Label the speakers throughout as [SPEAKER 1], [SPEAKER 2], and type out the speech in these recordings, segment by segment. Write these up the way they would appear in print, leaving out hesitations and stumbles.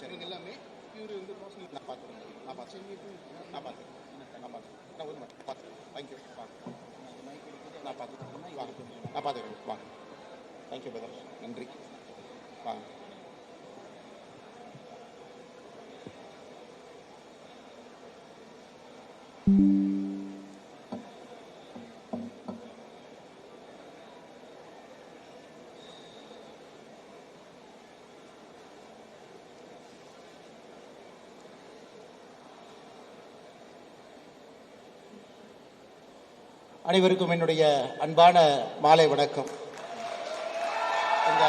[SPEAKER 1] இவங்க எல்லாமே இவர் வந்து நான் பார்த்துறேன். நான் பார்த்துறேன். நான் ஒரு மட்டும் பார்த்துறேன். தேங்க்யூ. நான் பார்த்துக்கிறேன். வாங்க. நான் பார்த்துக்கிறேன். வாங்க. Thank you brother. நன்றி. வாங்க. அனைவருக்கும் என்னுடைய அன்பான மாலை வணக்கம். இந்த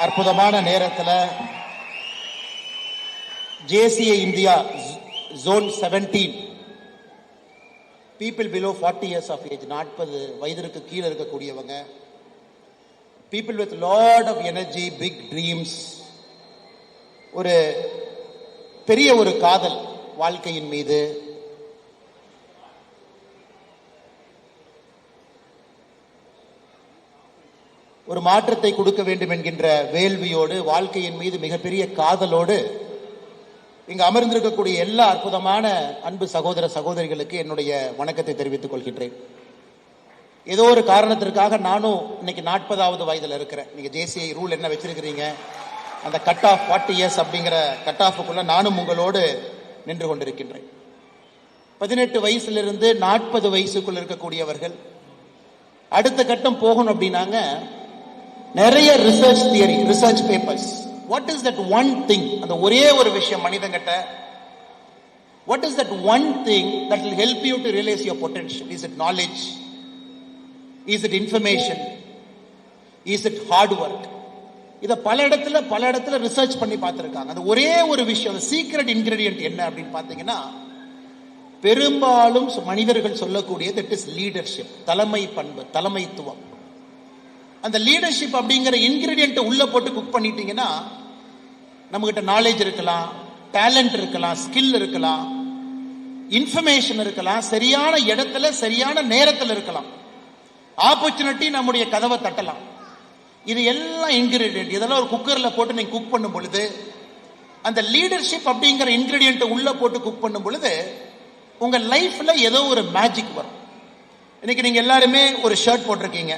[SPEAKER 1] அற்புதமான நேரத்தில் JCI India Zone 17 people below 40 years of age, 40 வயதிற்கு கீழே இருக்கக்கூடியவங்க, people with lot of energy, big dreams, ஒரு பெரிய ஒரு காதல் வாழ்க்கையின் மீது, ஒரு மாற்றத்தை கொடுக்க வேண்டும் என்கின்ற வேள்வியோடு, வாழ்க்கையின் மீது மிகப்பெரிய காதலோடு இங்கு அமர்ந்திருக்கக்கூடிய எல்லா அற்புதமான அன்பு சகோதர சகோதரிகளுக்கு என்னுடைய வணக்கத்தை தெரிவித்துக் கொள்கின்றேன். ஏதோ ஒரு காரணத்திற்காக நானும் இன்னைக்கு 40வது வயதில் இருக்கிறேன். நீங்க JCI ரூல் என்ன வச்சிருக்கிறீங்க, அந்த கட் ஆஃப் 40 இயர்ஸ் அப்படிங்கிற கட் ஆஃபுக்குள்ள நானும் உங்களோடு நின்று கொண்டிருக்கின்றேன். 18 வயசுலிருந்து 40 வயசுக்குள் இருக்கக்கூடியவர்கள் அடுத்த கட்டம் போகணும் அப்படின்னாங்க, நிறைய research theory, research papers. What is that one thing, அந்த ஒரே ஒரு விஷயம் மனிதங்கிட்ட, what is that one thing that will help you to realise your potential? Is it knowledge? Is it information? Is it hard work? இதை பல இடத்துல research பண்ணி பார்த்துருக்காங்க. அந்த ஒரே ஒரு விஷயம், சீக்ரெட் இன்கிரீடியன்ட் என்ன அப்படின்னு பார்த்தீங்கன்னா, பெரும்பாலும் மனிதர்கள் சொல்லக்கூடியது இட் இஸ் லீடர்ஷிப், தலைமை பண்பு, தலைமைத்துவம். அந்த லீடர்ஷிப் அப்படிங்கிற இன்கிரீடியன்ட் உள்ள போட்டு குக் பண்ணிட்டீங்கன்னா, நம்ம கிட்ட நாலேஜ் இருக்கலாம், டேலண்ட் இருக்கலாம், ஸ்கில் இருக்கலாம், இன்ஃபர்மேஷன் இருக்கலாம், சரியான இடத்துல சரியான நேரத்தில் இருக்கலாம், ஆப்பர்ச்சுனிட்டி நம்முடைய கதவை தட்டலாம். இது எல்லாம் இன்கிரீடியன்ட். இதெல்லாம் ஒரு குக்கர்ல போட்டு நீங்க குக் பண்ணும் பொழுது, அந்த லீடர்ஷிப் அப்படிங்கிற இன்கிரீடியன்ட் உள்ள போட்டு குக் பண்ணும் பொழுது உங்க லைஃப்ல ஏதோ ஒரு மேஜிக் வரும். இன்னைக்கு நீங்க எல்லாருமே ஒரு ஷர்ட் போட்டிருக்கீங்க,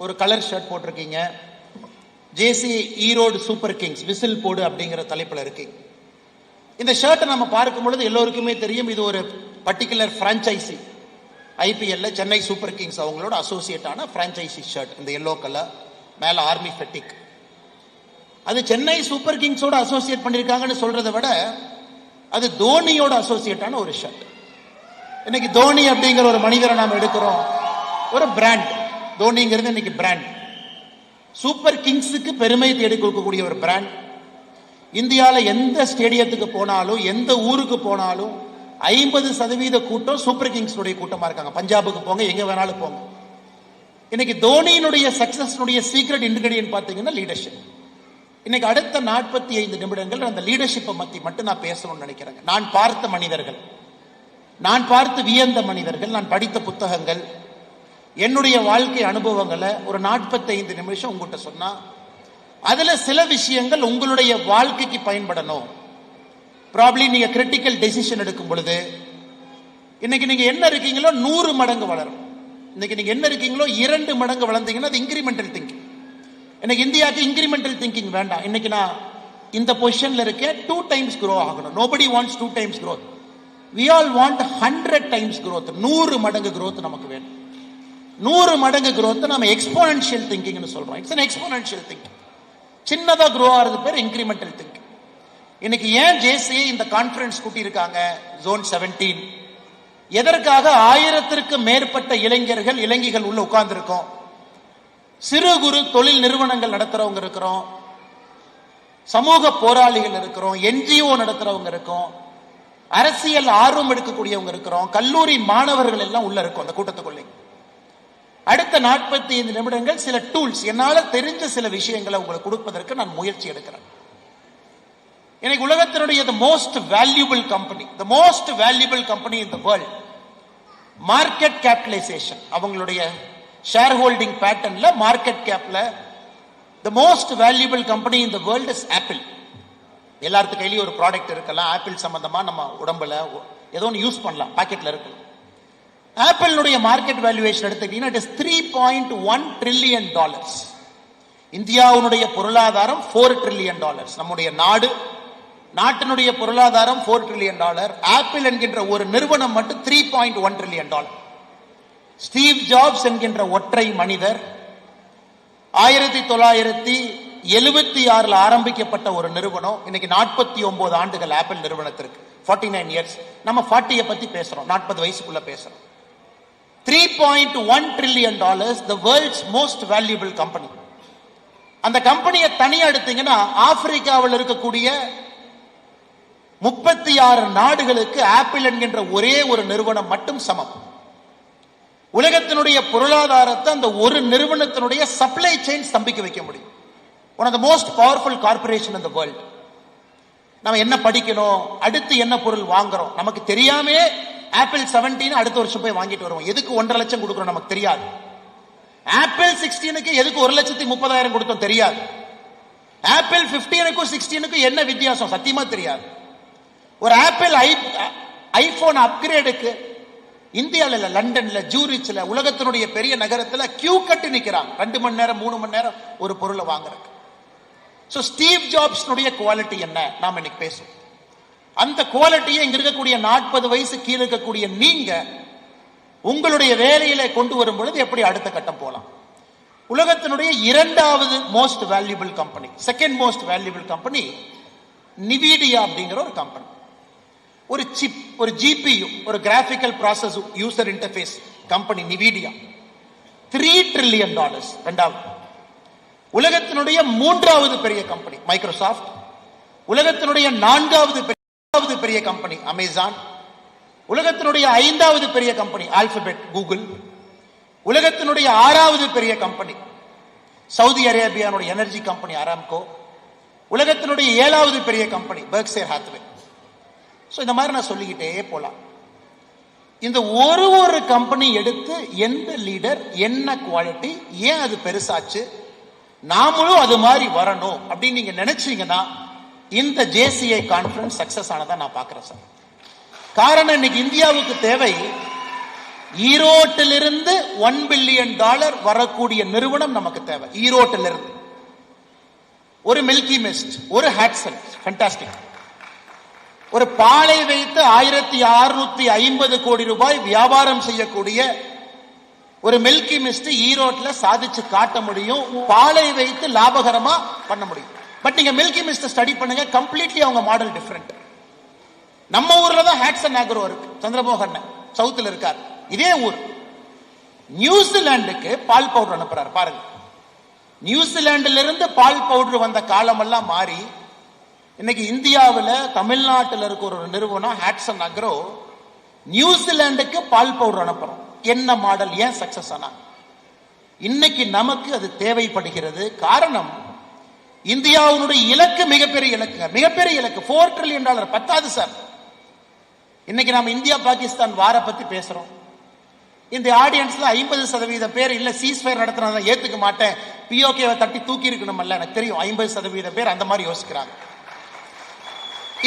[SPEAKER 1] ஒரு கலர் ஷர்ட் போட்டிருக்கீங்க. JCI Erode super Kings whistle போடு அப்படிங்கிற தலைப்புல இருக்கு. இந்த ஷர்ட்டை நம்ம பார்க்கும் பொழுது எல்லோருக்குமே தெரியும், இது ஒரு particular franchisee. IPL Chennai super Kings அவங்களோட அசோசியேட் ஆன பிரான்ச்சைசி ஷர்ட். இந்த எல்லோ கலர், மேல ஆர்மி ஃபெட்டிக். அது சென்னை சூப்பர் கிங்ஸோட அசோசியேட் பண்ணிருக்காங்கன்னு சொல்றதை விட அது தோனியோட அசோசியேட் ஆன ஒரு ஷர்ட். இன்னைக்கு தோனி அப்படிங்கிற ஒரு மனிதரை நாம் எடுக்கிறோம், ஒரு பிராண்ட். தோனிங்கிறது இன்னைக்கு பிராண்ட். சூப்பர் கிங்ஸுக்கு பெருமை தேடி கொடுக்கக்கூடிய ஒரு பிராண்ட். இந்தியாவில் எந்த ஸ்டேடியத்துக்கு போனாலும், எந்த ஊருக்கு போனாலும் 50% கூட்டம் சூப்பர் கிங்ஸ் கூட்டமா இருக்காங்க. பஞ்சாபுக்கு போங்க, எங்க வேணாலும் போங்க. இன்னைக்கு தோனியினுடைய சக்சஸ்னுடைய சீக்ரெட் இன்கிரீடியன்ட் பார்த்தீங்கன்னா லீடர்ஷிப். இன்னைக்கு அடுத்த 45 நிமிடங்கள் அந்த லீடர்ஷிப்பை மட்டும் நான் பேசணும்னு நினைக்கிறேன். நான் பார்த்த மனிதர்கள், நான் பார்த்து வியந்த மனிதர்கள், நான் படித்த புத்தகங்கள், என்னுடைய வாழ்க்கை அனுபவங்களை ஒரு 45 நிமிஷம் உங்ககிட்ட சொன்னா, அதுல சில விஷயங்கள் உங்களுடைய வாழ்க்கைக்கு பயன்படணும். ப்ராப்ளி நீங்க கிரிட்டிக்கல் டெசிஷன் எடுக்கும் பொழுது, இன்னைக்கு நீங்க என்ன இருக்கீங்களோ 100 மடங்கு வளரும். இன்னைக்கு நீங்க என்ன இருக்கீங்களோ 2 மடங்கு வளர்ந்தீங்கன்னா அது இன்கிரிமெண்டல் திங்கிங். இன்னைக்கு இந்தியாவுக்கு இன்கிரிமெண்டல் திங்கிங் வேண்டாம். இன்னைக்கு நான் இந்த பொசிஷன்ல இருக்கேன், 2 times grow ஆகணும். nobody wants 2 times growth. we all want 100 times growth. 100 மடங்கு growth நமக்கு வேணும். 100 மடங்கு growth நம்ம எக்ஸ்போனன்ஷியல் திங்கிங்னு சொல்றோம். It's an exponential thinking. சின்னதா grow ஆறது பேர் இன்கிரிமெண்டல் திங்கிங். இன்னைக்கு ஏன் JCI இந்த கான்ஃபரன்ஸ் கூட்டி இருக்காங்க Zone 17? எதற்காக 1000ற்கு மேற்பட்ட இளைஞர்கள் இளைஞர்கள் உள்ள உட்கார்ந்து இருக்கோம். சிறு குறு தொழில் நிறுவனங்கள் நடத்துறவங்க இருக்கிறோம், சமூக போராளிகள் இருக்கிறோம், NGO நடத்துறவங்க இருக்கோம், அரசியல் ஆர்வம் எடுக்கக்கூடியவங்க இருக்கிறோம், கல்லூரி மாணவர்கள் எல்லாம் உள்ள இருக்கும் அந்த கூட்டத்துக்குள்ளே. அடுத்த 45 நிமிடங்கள் சில டூல்ஸ், என்னால தெரிஞ்ச சில விஷயங்களை உங்களுக்கு கொடுப்பதற்கு நான் முயற்சி எடுக்கிறேன். எனக்கு உலகத்தினுடைய the most valuable company in the world, market capitalisation, அவங்களுடைய ஷேர் ஹோல்டிங் பேட்டர்ன்ல மார்க்கெட் கேப்ல the most valuable company in the world is Apple. எல்லாத்து கையிலயும் ஒரு ப்ராடக்ட் இருக்கலாம். ஆப்பிள் சம்பந்தமா நம்ம உடம்புல ஏதோ ஒன்று யூஸ் பண்ணலாம், பாக்கெட்ல இருக்கலாம். ஆப்பிளுடைய மார்க்கெட் வேல்யூவேஷன் எடுத்துக்கிட்டீங்கன்னா இட் இஸ் $3.1 trillion. இந்தியாவுடைய பொருளாதாரம் $4 trillion. நம்முடைய நாட்டினுடைய பொருளாதாரம் $4 trillion. ஆப்பிள் என்கின்ற ஒரு நிறுவனம் மட்டும் $3.1 trillion. ஸ்டீவ் ஜாப்ஸ் என்கின்ற ஒற்றை மனிதர் 1976 ஆரம்பிக்கப்பட்ட ஒரு நிறுவனம் இன்னைக்கு 49 ஆண்டுகள் ஆப்பிள் நிறுவனத்திற்கு, 49 இயர்ஸ். நம்ம 40 பத்தி பேசுறோம், 40 வயசுக்குள்ள பேசுறோம். $3.1 trillion, the world's most valuable company. அந்த கம்பெனியை தனியா எடுத்தீங்கன்னா ஆப்பிரிக்காவில் இருக்கக்கூடிய 36 நாடுகளுக்கு ஆப்பிள் என்கின்ற ஒரே ஒரு நிறுவனம் மட்டும் சமம். உலகத்தினுடைய பொருளாதாரத்தை அந்த ஒரு நிறுவனத்தினுடைய சப்ளை செயின் ஸ்தம்பிக்க வைக்க முடியும். One of the most powerful corporation in the world. நம்ம என்ன படிக்கணும், அடுத்து என்ன பொருள் வாங்குறோம் நமக்கு தெரியாமே ஆப்பிள் 17 அடுத்த வருஷம் போய் வாங்கிட்டு வருவோம். எதுக்கு 1.5 லட்சம் கொடுக்குறோம் நமக்கு தெரியாது. ஆப்பிள் 16க்கு எதுக்கு 1,30,000 கொடுத்தோம் தெரியாது. ஆப்பிள் 15க்கும் 16க்கும் என்ன வித்தியாசம் சத்தியமா தெரியாது. ஒரு ஆப்பிள் ஐபோன் அப்கிரேடுக்கு இந்தியாவில் இல்ல, லண்டன்ல, ஜூரிச்ல, உலகத்தினுடைய பெரிய நகரத்துல கியூ கட்டி நிக்கிறாங்க 2 மணி நேரம் 3 மணி நேரம் ஒரு பொருளை வாங்குறதுக்கு. சோ ஸ்டீவ் ஜாப்ஸ் குவாலிட்டி என்ன நாம இன்னைக்கு பேசுவோம். அந்த குவாலிட்டியை இங்க இருக்கக்கூடிய 40 வயசு கீழே இருக்கக்கூடிய நீங்க உங்களுடைய வேலையில கொண்டு வரும் பொழுது எப்படி அடுத்த கட்டம் போலாம். உலகத்தினுடைய 2வது most valuable company, second most valuable company நிவிடியா அப்படிங்கிற ஒரு கம்பெனி. ஒரு சிப், ஒரு ஜிபியு, ஒரு graphical process user interface company நிவிடியா. $3 trillion. 2வது. உலகத்தினுடைய 3வது பெரிய கம்பெனி மைக்ரோசாஃப்ட். உலகத்தினுடைய 4வது பெரிய கம்பெனி அமேசான். உலகத்தினுடைய 5வது பெரிய கம்பெனி ஆல்பபெட் கூகுள். உலகத்தினுடைய 6வது பெரிய கம்பெனி சவுதி அரேபியாவுடைய எனர்ஜி கம்பெனி அராம்கோ. உலகத்தினுடைய 7வது பெரிய கம்பெனி பெர்க்ஷையர் ஹாத்வே. சோ இந்த மாதிரி நான் சொல்லிக்கிட்டே போலாம். இந்த ஒரு கம்பெனி எடுத்து எந்த லீடர் என்ன குவாலிட்டி, ஏன் அது பெருசாச்சு, நாமளும் அது மாதிரி வரணும் அப்படின்னு நீங்க நினைச்சீங்கன்னா இந்த ஜேசிஐ கான்ஃபரன்ஸ் சக்சஸ் ஆனதா நான் பாக்குறேன் சார். காரணம் இன்னைக்கு இந்தியாவுக்கு தேவை ஈரோட்டிலிருந்து $1 billion வரக்கூடிய நிறுவனம் நமக்கு தேவை. ஈரோட்டிலிருந்து ஒரு மில்கி மிஸ்ட், ஒரு ஹாட்சன், ஃபேண்டாஸ்டிக். ஒரு பாலை வைத்து 1650 கோடி ரூபாய் வியாபாரம் செய்யக்கூடிய ஒரு மில்கி மிஸ்ட் ஈரோட்டில் சாதிச்சு காட்ட முடியும். பாலை வைத்து லாபகரமா பண்ண முடியும். பட் நீங்க மில்கி மிஸ்ட் ஸ்டடி பண்ணுங்க, கம்ப்ளீட்லி அவங்க மாடல் டிஃபரெண்ட். நம்ம ஊர்ல தான் ஹாட்சன் ஆக்ரோ இருக்கு, சந்திரமோகன் சவுத்துல இருக்கார். இதே ஊர் நியூசிலாந்துக்கு பால் பவுடர் அனுப்புறாரு பாருங்க. நியூசிலாந்துல இருந்து பால் பவுடர் வந்த காலமெல்லாம் மாறி இன்னைக்கு இந்தியாவில் தமிழ்நாட்டில் இருக்க ஒரு நிறுவனம் ஹாட்சன் அக்ரோ நியூசிலாந்துக்கு பால் பவுடர் அனுப்புறோம். என்ன மாடல், ஏன் சக்சஸ் ஆனா? இன்னைக்கு நமக்கு அது தேவைப்படுகிறது. காரணம் இந்தியாவுடைய இலக்கு மிகப்பெரிய இலக்கு $4 trillion பத்தாது சார். இன்னைக்கு நாம இந்தியா பாகிஸ்தான் வார பத்தி பேசுறோம். இந்த ஆடியன்ஸ்ல 50% பேர் இல்ல சீஸ்ஃபயர் நடத்தினா ஏத்துக்க மாட்டேன், பிஓகேவை தட்டி தூக்கி இருக்கணும்ல. எனக்கு தெரியும் 50% பேர் அந்த மாதிரி யோசிக்கிறாங்க.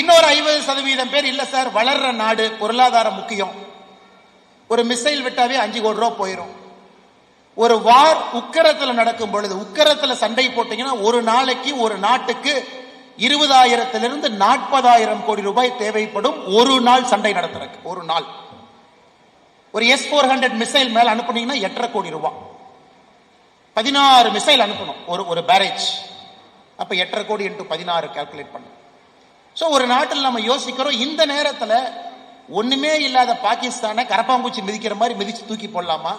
[SPEAKER 1] இன்னொரு 50% பேர் இல்ல சார், வளர்ற நாடு, பொருளாதாரம் முக்கியம், ஒரு மிசைல் விட்டாவே 5 கோடி ரூபாய் போயிடும். ஒரு வார் உக்கரத்தில் நடக்கும் பொழுது, உக்கரத்தில் சண்டை போட்டீங்கன்னா ஒரு நாளைக்கு ஒரு நாட்டுக்கு 20,000 - 40,000 கோடி ரூபாய் தேவைப்படும். ஒரு நாள் சண்டை நடத்துறதுக்கு. ஒரு நாள் ஒரு S-400 மிசைல் மேல அனுப்புனீங்கன்னா 8.5 கோடி ரூபாய். 16 மிசைல் அனுப்பணும் ஒரு பேரேஜ். அப்ப 8.5 கோடி × 16 கால்குலேட் பண்ண. சோ ஒரு நாட்டில் நம்ம யோசிக்கிறோம், இந்த நேரத்தில் ஒண்ணுமே இல்லாத பாகிஸ்தானை கரப்பாம்பூச்சி மிதிக்கிற மாதிரி மிதிச்சு தூக்கி போடலாமா?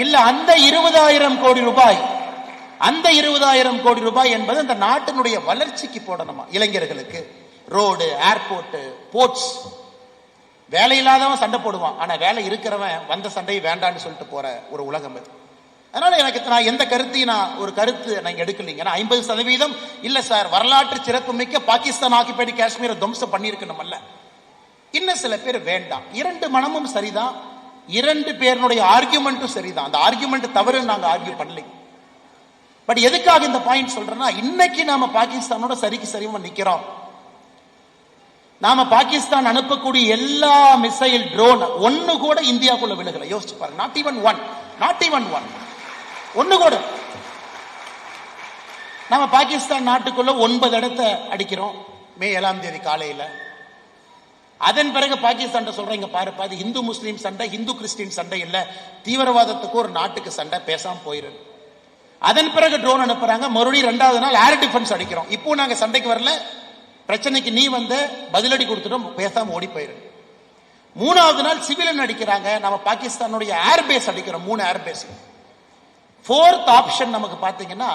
[SPEAKER 1] இல்ல அந்த 20,000 கோடி ரூபாய், அந்த 20,000 கோடி ரூபாய் என்பது அந்த நாட்டினுடைய வளர்ச்சிக்கு போடணுமா? இளைஞர்களுக்கு ரோடு, ஏர்போர்ட், போர்ட்ஸ். வேலை இல்லாதவன் சண்டை போடுவான், ஆனா வேலை இருக்கிறவன் வந்த சண்டையை வேண்டான்னு சொல்லிட்டு போற ஒரு உலகம் அது. அதனால நான் எந்த கருத்தையும் ஒரு கருத்து நான் எடுக்கலீங்க. 50% இல்ல சார், வரலாற்று சிறப்பு மிக்க பாகிஸ்தான் ஆக்கிபைடு காஷ்மீரை துவம்சம் பண்ணிருக்கணும் அல்ல. இன்னும் சில பேர் வேண்டாம். 2 மனமும் சரிதான், 2 பேருடைய ஆர்குமெண்ட்டும் சரிதான். அந்த ஆர்குமெண்ட் தவறு நாங்க ஆர்கியூ பண்ணல. பட் எதுக்காக இந்த பாயிண்ட் சொல்றேன்னா, இன்னைக்கு நாம பாகிஸ்தானோட சரிக்கு சரிவா நிக்கிறோம். நாம பாகிஸ்தான் அனுப்பக்கூடிய எல்லா மிசைல் ட்ரோன் ஒன்னு கூட இந்தியாக்குள்ள விழுகல. யோசிச்சு பாருங்க. நாட் ஈவன் ஒன் ஒன்னு கூட. நாம பாகிஸ்தான் நாட்டுக்குள்ள 9 இடத்தை அடிக்கிறோம் மே 7ஆம் தேதி காலையில. அதன் பிறகு பாகிஸ்தான் சொல்றீங்க, பாருப்பா அது இந்து முஸ்லீம் சண்டை, இந்து கிறிஸ்டின் சண்டை இல்ல, தீவிரவாதத்துக்கு ஒரு நாட்டுக்கு சண்டை, பேசாம போயிரு. அதன் பிறகு ட்ரோன் அனுப்புறாங்க, மறுபடியும் 2வது நாள் ஏர் டிஃபென்ஸ் அடிக்கிறோம். இப்போ நாங்க சண்டைக்கு வரல, பிரச்சனைக்கு நீ வந்து பதிலடி கொடுத்துட்டோம், பேசாம ஓடி போயிரு. 3வது நாள் சிவிலியன் அடிக்கிறாங்க, நம்ம பாகிஸ்தானுடைய ஏர்பேஸ் அடிக்கிறோம், 3 ஏர்பேஸ். 4th ஆப்ஷன் நமக்கு பாத்தீங்கன்னா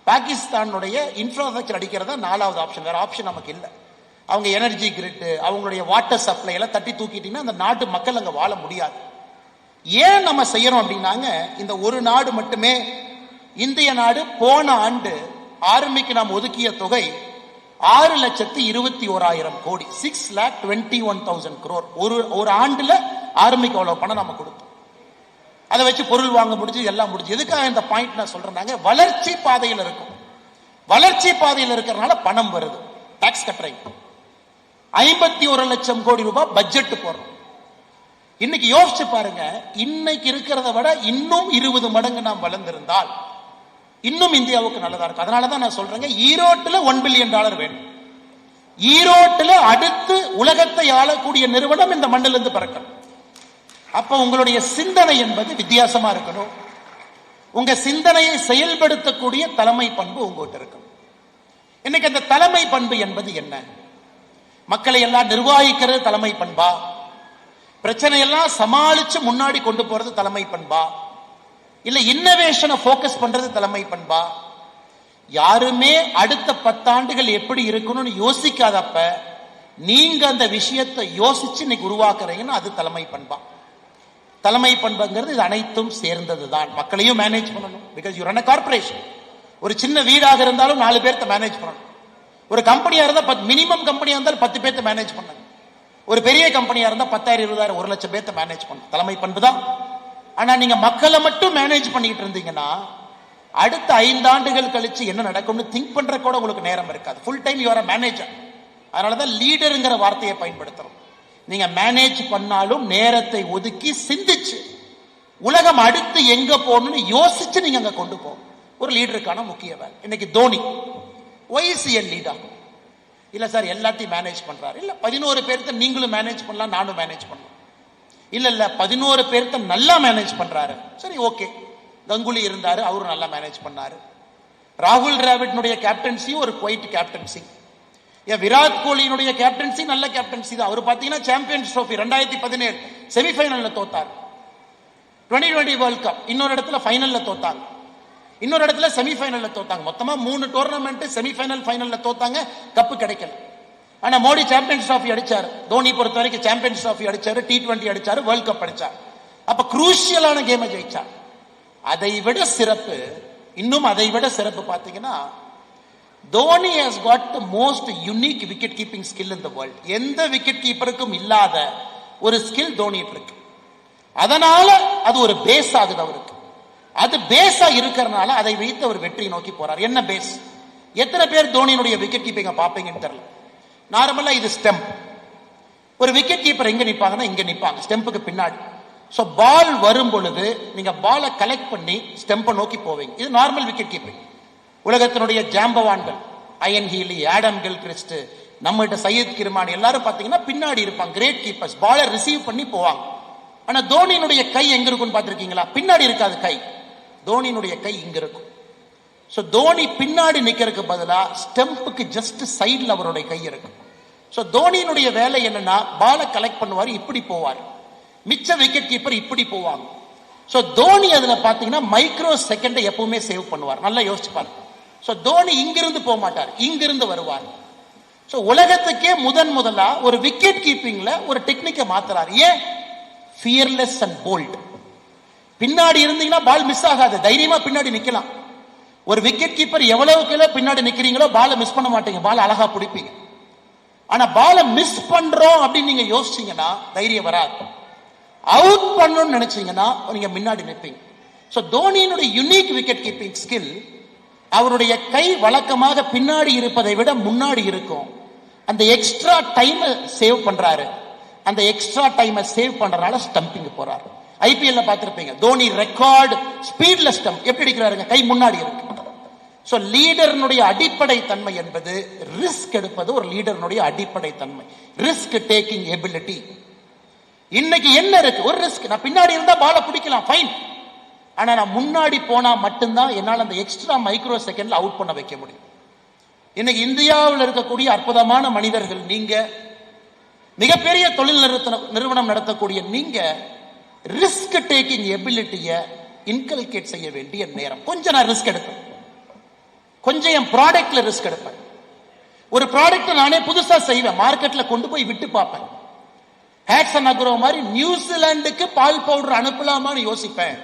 [SPEAKER 1] பாகிஸ்தானுடைய இன்ஃப்ராஸ்ட்ரக்சர் அடிக்கிறதா 4வது ஆப்ஷன். வேற ஆப்ஷன் நமக்கு இல்லை. அவங்க எனர்ஜி கிரிட், அவங்களுடைய வாட்டர் சப்ளை எல்லாம் தட்டி தூக்கிட்டீங்கன்னா அந்த நாட்டு மக்கள் அங்க வாழ முடியாது. ஏன் நம்ம செய்யறோம் அப்படின்னாங்க, இந்த ஒரு நாடு மட்டுமே, இந்திய நாடு போன ஆண்டு ஆர்மிக்கு நாம் ஒதுக்கிய தொகை 6,21,000 கோடி, 6,21,000 crore. ஒரு ஆண்டுல ஆர்மிக்கு அவ்வளவு பணம் நம்ம கொடுத்தோம். அதை வச்சு பொருள் வாங்க முடிஞ்சு, எல்லாம் முடிஞ்சு. எதுக்காக இந்த பாயிண்ட் நான் சொல்றேன்னாங்க, வளர்ச்சி பாதையில் இருக்கும். வளர்ச்சி பாதையில் இருக்கிறதுனால பணம் வருது, டாக்ஸ் கட்டுறீங்க. 51 லட்சம் கோடி ரூபாய் பட்ஜெட் போடுறோம். இன்னைக்கு யோசிச்சு பாருங்க, இன்னைக்கு இருக்கிறத விட இன்னும் 20 மடங்கு நாம் வளர்ந்திருந்தால் இன்னும் இந்தியாவுக்கு நல்லதா இருக்கும். அதனாலதான் நான் சொல்றேங்க, ஈரோட்டுல $1 பில்லியன் வேணும். ஈரோட்டுல அடுத்து உலகத்தை ஆளக்கூடிய நிறுவனம் இந்த மண்ணிலிருந்து பிறக்கணும். அப்ப உங்களுடைய சிந்தனை என்பது வித்தியாசமா இருக்கணும். உங்க சிந்தனையை செயல்படுத்தக்கூடிய தலைமை பண்பு உங்ககிட்ட இருக்கணும். இன்னைக்கு அந்த தலைமை பண்பு என்பது என்ன? மக்களை எல்லாம் நிர்வகிக்கிறது தலைமை பண்பா? பிரச்சனை எல்லாம் சமாளிச்சு முன்னாடி கொண்டு போறது தலைமை பண்பா? இல்ல இன்னோவேஷனை போக்கஸ் பண்றது தலைமை பண்பா? யாருமே அடுத்த 10 ஆண்டுகள் எப்படி இருக்கணும்னு யோசிக்காதப்ப நீங்க அந்த விஷயத்தை யோசிச்சு இன்னைக்கு உருவாக்குறீங்கன்னா அது தலைமை பண்பா? தலைமை பண்புங்கிறது இது அனைத்தும் சேர்ந்ததுதான். மக்களையும் மேனேஜ் பண்ணணும், because you run a corporation. ஒரு சின்ன வீடாக இருந்தாலும் 4 பேர்த்த மேனேஜ் பண்ணணும். ஒரு கம்பெனியா இருந்தா மினிமம் கம்பெனியா இருந்தாலும் 10 பேர்த்த மேனேஜ் பண்ணணும். ஒரு பெரிய கம்பெனியா இருந்தா 10,000, 20,000, 1 லட்சம் பேர்த்த மேனேஜ் பண்ணணும். தலைமை பண்பு தான். ஆனா நீங்க மக்களை மட்டும் மேனேஜ் பண்ணிட்டு இருந்தீங்கன்னா அடுத்த 5 ஆண்டுகள் கழிச்சு என்ன நடக்கும்னு திங்க் பண்ற கூட உங்களுக்கு நேரம் இருக்காது. Full time you are a manager. அதனாலதான் லீடருங்கிற வார்த்தையை பயன்படுத்துறோம். நீங்க மேனேஜ் பண்ணாலும் நேரத்தை ஒதுக்கி சிந்திச்சு உலகம் அடுத்து எங்க போகணும்னு யோசிச்சு நீங்க அங்க கொண்டு போகும். ஒரு லீடருக்கான முக்கிய வேலை. இன்னைக்கு தோனி ஒய்சிஎல் லீடர் இல்ல சார், எல்லாத்தையும் மேனேஜ் பண்றாரு. இல்ல 11 பேர்த்த நீங்களும் மேனேஜ் பண்ணலாம், நானும் மேனேஜ் பண்ணலாம். இல்ல 11 பேர்த்த நல்லா மேனேஜ் பண்றாரு. சரி, ஓகே. கங்குலி இருந்தாரு, அவரும் நல்லா மேனேஜ் பண்ணாரு. ராகுல் டிராவிட்னுடைய கேப்டன்சி ஒரு குவைட் கேப்டன்சி. விராட் கோலியினுடைய கேப்டன்சி நல்ல கேப்டன்சி தான். அவர் பாத்தீங்கன்னா சாம்பியன்ஸ் ட்ரோஃபி 2017 செமிஃபைனல்ல தோத்தார். 2020 வேர்ல்ட் கப் இன்னொரு இடத்துல ஃபைனல்ல தோத்தாங்க, இன்னொரு இடத்துல செமிஃபைனல்ல தோத்தாங்க. மொத்தமா 3 டோர்னமெண்ட் செமிஃபைனல், ஃபைனல்ல தோத்தாங்க, கப்பு கிடைக்கல. ஆனா மோடி சாம்பியன்ஸ் ட்ராஃபி அடிச்சாரு. தோனி பொறுத்த வரைக்கும் சாம்பியன்ஸ் ட்ராஃபி அடிச்சாரு, T20 அடிச்சாரு, வேர்ல்ட் கப் அடிச்சாரு. அப்ப குரூஷியலான கேமை ஜெயிச்சார். அதை விட சிறப்பு, இன்னும் அதை விட சிறப்பு பாத்தீங்கன்னா, Dhoni has got the most unique wicket keeping skill in the world. எந்த விக்கெட் கீப்பருக்கும் இல்லாத ஒரு ஸ்கில் தோனிட்டு இருக்கு. அதனால அது ஒரு பேஸ் ஆகுது அவருக்கு. அது பேஸா இருக்கிறனால அதை வைத்து அவர் வெற்றி நோக்கி போறார். என்ன பேஸ்? எத்தனை பேர் தோனியினுடைய விக்கெட் கீப்பிங்க பாப்பீங்கன்னு தெரியல. நார்மலா இது ஸ்டெம்ப். ஒரு விக்கெட் கீப்பர் எங்க நிப்பாங்கன்னா இங்க நிப்பாங்க, ஸ்டெம்புக்கு பின்னாடி. சோ பால் வரும் பொழுது நீங்க பாலை கலெக்ட் பண்ணி ஸ்டெம்பை நோக்கி போவீங்க. இது நார்மல் விக்கெட் கீப்பிங். உலகத்தினுடைய ஜாம்பவான்கள், அயன் ஹீலி, ஆடம் கில்கிறிஸ்ட், நம்மகிட்ட சையத் கிர்மானி எல்லாரும் பாத்தீங்கன்னா பின்னாடி இருப்பாங்க, கிரேட் கீப்பர்ஸ். பாலை ரிசீவ் பண்ணி போவாங்க. ஆனா தோனியினுடைய கை எங்க இருக்கும்னு பாத்திருக்கீங்களா? பின்னாடி இருக்காது கை. தோனியினுடைய கை இங்க இருக்கும். சோ தோனி பின்னாடி நிக்கிறதுக்கு பதிலா ஸ்டெம்புக்கு ஜஸ்ட் சைட்ல அவருடைய கை இருக்கும். சோ தோனியினுடைய வேலை என்னன்னா, பாலை கலெக்ட் பண்ணுவாரு, இப்படி போவார். மிச்ச விக்கெட் கீப்பர் இப்படி போவாங்க. சோ தோனி அதுல பாத்தீங்கன்னா மைக்ரோ செகண்ட் எப்பவுமே சேவ் பண்ணுவார். நல்லா யோசிச்சு பாருங்க. சோ தோனி இங்கிருந்து போக மாட்டார், இங்கிருந்து வருவார். சோ உலகத்துக்கே முதலா ஒரு விக்கெட் கீப்பிங்ல ஒரு டெக்னிக்கை மாத்துறாரு. ஏன்? Fearless and bold. பின்னாடி இருந்தீங்கன்னா பால் மிஸ் ஆகாது, தைரியமா பின்னாடி நிக்கலாம். ஒரு விக்கெட் கீப்பர் எவ்வளவுக்கு பின்னாடி நிக்கிறீங்களோ பாலை மிஸ் பண்ண மாட்டீங்க, பால் அழகா பிடிப்பீங்க. ஆனா பாலை மிஸ் பண்றோம் அப்படின்னு நீங்க யோசிச்சீங்கன்னா தைரியம் வராது. அவுட் பண்ணணும்னு நினைச்சீங்கன்னா நீங்க முன்னாடி நிற்பீங்க. சோ தோனியினுடைய யூனிக் விக்கெட் கீப்பிங் ஸ்கில் அவருடைய கை வழக்கமாக பின்னாடி இருப்பதை விட முன்னாடி இருக்கும். அந்த எக்ஸ்ட்ரா டைம் சேவ் பண்றாரு. அந்த எக்ஸ்ட்ரா டைமை சேவ் பண்றதுனால ஸ்டம்பிங் போறாரு. ஐபிஎல்ல பார்த்திருப்பீங்க, தோனி ரெக்கார்ட் ஸ்பீட்ல ஸ்டம்ப் எப்படி அடிக்கிறாருங்க, கை முன்னாடி இருக்கு. சோ லீடர்னுடைய அடிப்படை தன்மை என்பது ரிஸ்க் எடுப்பது ஒரு லீடர்னுடைய அடிப்படை தன்மை, ரிஸ்க் டேக்கிங் எபிலிட்டி. இன்னைக்கு என்ன இருக்கு, ஒரு ரிஸ்க். நான் பின்னாடி இருந்தா பால பிடிக்கலாம், ஃபைன். ஆனா நான் முன்னாடி போனா மட்டும்தான் என்னால் அந்த எக்ஸ்ட்ரா மைக்ரோ செகண்ட்ல அவுட் பண்ண வைக்க முடியும். இன்னைக்கு இந்தியாவில் இருக்கக்கூடிய அற்புதமான மனிதர்கள், நீங்க மிகப்பெரிய தொழில் நிறுவனம் நடத்தக்கூடிய நீங்க ரிஸ்க் டேக்கிங் எபிலிட்டியை இன்கல்கேட் செய்ய வேண்டிய நேரம். கொஞ்சம் நான் ரிஸ்க் எடுப்பேன், கொஞ்சம் என் ப்ராடக்ட்ல ரிஸ்க் எடுப்பேன். ஒரு ப்ராடக்ட் நானே புதுசா செய்வேன், மார்க்கெட்ல கொண்டு போய் விட்டு பார்ப்பேன். ஹேட்சன் அக்ரோ மாதிரி நியூசிலாந்துக்கு பால் பவுடர் அனுப்பலாமான்னு யோசிப்பேன்.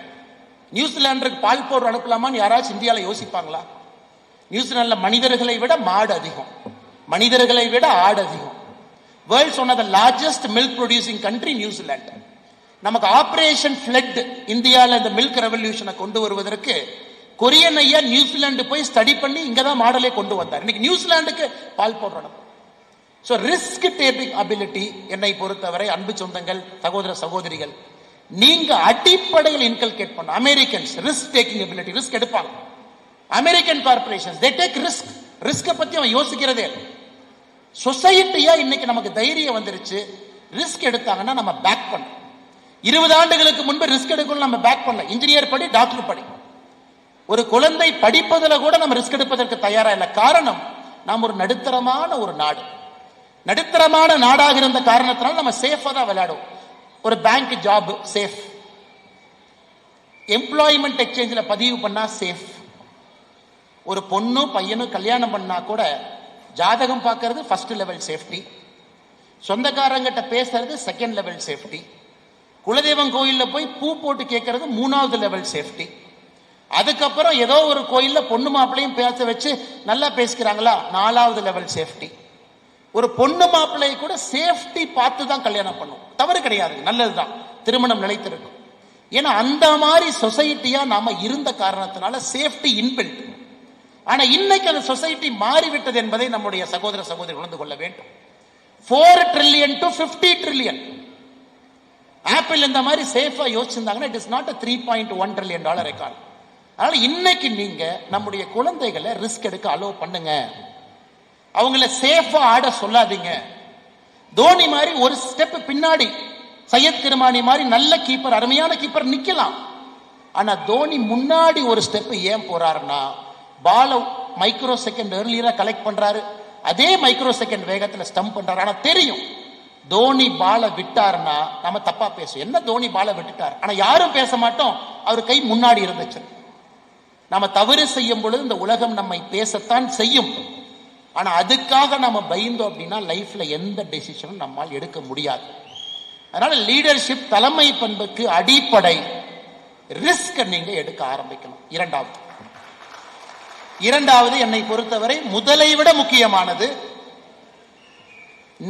[SPEAKER 1] நியூசிலாந்துக்கு பால் பவுடர் அனுப்பலாமான்னு யாராச்சும் இந்தியாவில் யோசிப்பாங்களா? நியூசிலாந்துல மனிதர்களை விட மாடு அதிகம், மனிதர்களை விட ஆடு அதிகம். World's one of the largest milk producing country New Zealand. நமக்கு ஆபரேஷன் ஃபிளட் இந்தியாவில் இந்த மில்க் ரெவல்யூஷனை கொண்டு வருவதற்கு கொரியன் ஐயா நியூசிலாந்து போய் ஸ்டடி பண்ணி இங்கதான் மாடலே கொண்டு வந்தார். இன்னைக்கு நியூசிலாந்துக்கு பால் பவுடர் அனுப்பும். சோ ரிஸ்க் டேக்கிங் அபிலிட்டி என்னை பொறுத்தவரை, அன்பு சொந்தங்கள், சகோதர சகோதரிகள், நீங்க அடிப்படையில் இன்கல்கேட் பண்ண. Americans risk taking ability, risk எடுப்பாங்க. American corporations they take risk. Risk பத்தி அவன் யோசிக்கிறதே. சொசைட்டியா இன்னைக்கு நமக்கு தைரியம் வந்துருச்சு, ரிஸ்க் எடுத்தாங்கன்னா நம்ம பேக் பண்ண. 20 ஆண்டுகளுக்கு முன்பு ரிஸ்க் எடுக்கணும், நம்ம பேக் பண்ணல. இன்ஜினியர் படி, டாக்டர் படி. ஒரு குழந்தை படிப்பதில் கூட நம்ம ரிஸ்க் எடுப்பதற்கு தயாரா இல்லை. காரணம், நாம் ஒரு நடுத்தரமான ஒரு நாடு. நடுத்தரமான நாடாக இருந்த காரணத்தினால நம்ம சேஃபா தான் விளையாடுவோம். ஒரு பேங்க் ஜாப் சேஃப், எம்ப்ளாய்மெண்ட் எக்ஸ்சேஞ்சில் பதிவு பண்ணா சேஃப். ஒரு பொண்ணும் பையனும் கல்யாணம் பண்ணா கூட ஜாதகம் பார்க்கறது ஃபர்ஸ்ட் லெவல் சேஃப்டி, சொந்தக்காரங்கிட்ட பேசுறது செகண்ட் லெவல் சேஃப்டி, குலதெய்வம் கோயில்ல போய் பூ போட்டு கேட்கறது 3வது லெவல் சேஃப்டி. அதுக்கப்புறம் ஏதோ ஒரு கோயில்ல பொண்ணு மாப்பிள்ளையும் பேச வச்சு நல்லா பேசிக்கிறாங்களா, 4வது லெவல் சேஃப்டி. ஒரு பொண்ணு மாப்பிள்ளையை கூட சேஃப்டி பார்த்து தான் கல்யாணம் பண்ணும், தவறு கிடையாது, நல்லதுதான், திருமணம் நிலைத்திருக்கும். ஏன்னா அந்த மாதிரி சொசைட்டியா நாம இருந்த காரணத்தினால சேஃப்டி இன்பில்ட். ஆனா இன்னைக்கு அந்த சொசைட்டி மாறிவிட்டது என்பதை நம்முடைய சகோதர சகோதரி உணர்ந்து கொள்ள வேண்டும். 4 trillion to 50 trillion. ஆப்பிள் இந்த மாதிரி சேஃபா யோசிச்சிருந்தாங்கன்னா it is not a $3.1 trillion record. அதனால இன்னைக்கு நீங்க நம்முடைய குழந்தைகளை ரிஸ்க் எடுக்க அலோவ் பண்ணுங்க, அவங்கள சேஃபா ஆட சொல்லாதீங்க. தோனி மாதிரி ஒரு ஸ்டெப் பின்னாடி, சையத் கிருமானி மாதிரி நல்ல கீப்பர், அருமையான கீப்பர் நிக்கலாம். ஆனா தோனி முன்னாடி ஒரு ஸ்டெப் ஏன் போறாருன்னா, பால மைக்ரோ செகண்ட் ஏர்லியரா கலெக்ட் பண்றாரு, அதே மைக்ரோ செகண்ட் வேகத்துல ஸ்டம்ப் பண்றாரு. ஆனா தெரியும் தோனி பால விட்டாருன்னா நம்ம தப்பா பேசுவோம், என்ன தோனி பால விட்டுட்டார், ஆனா யாரும் பேச மாட்டோம், அவர் கை முன்னாடி இருந்துச்சு. நாம தவறு செய்யும் பொழுது இந்த உலகம் நம்மை பேசத்தான் செய்யும். ஆனா அதுக்காக நாம பயந்தோம் அப்படின்னா லைஃப்ல எந்த டெசிஷனும் நம்மால் எடுக்க முடியாது. அதனால லீடர்ஷிப், தலைமை பண்புக்கு அடிப்படை ரிஸ்க் நீங்க எடுக்க ஆரம்பிக்கணும். இரண்டாவது என்னை பொறுத்தவரை முதலை விட முக்கியமானது,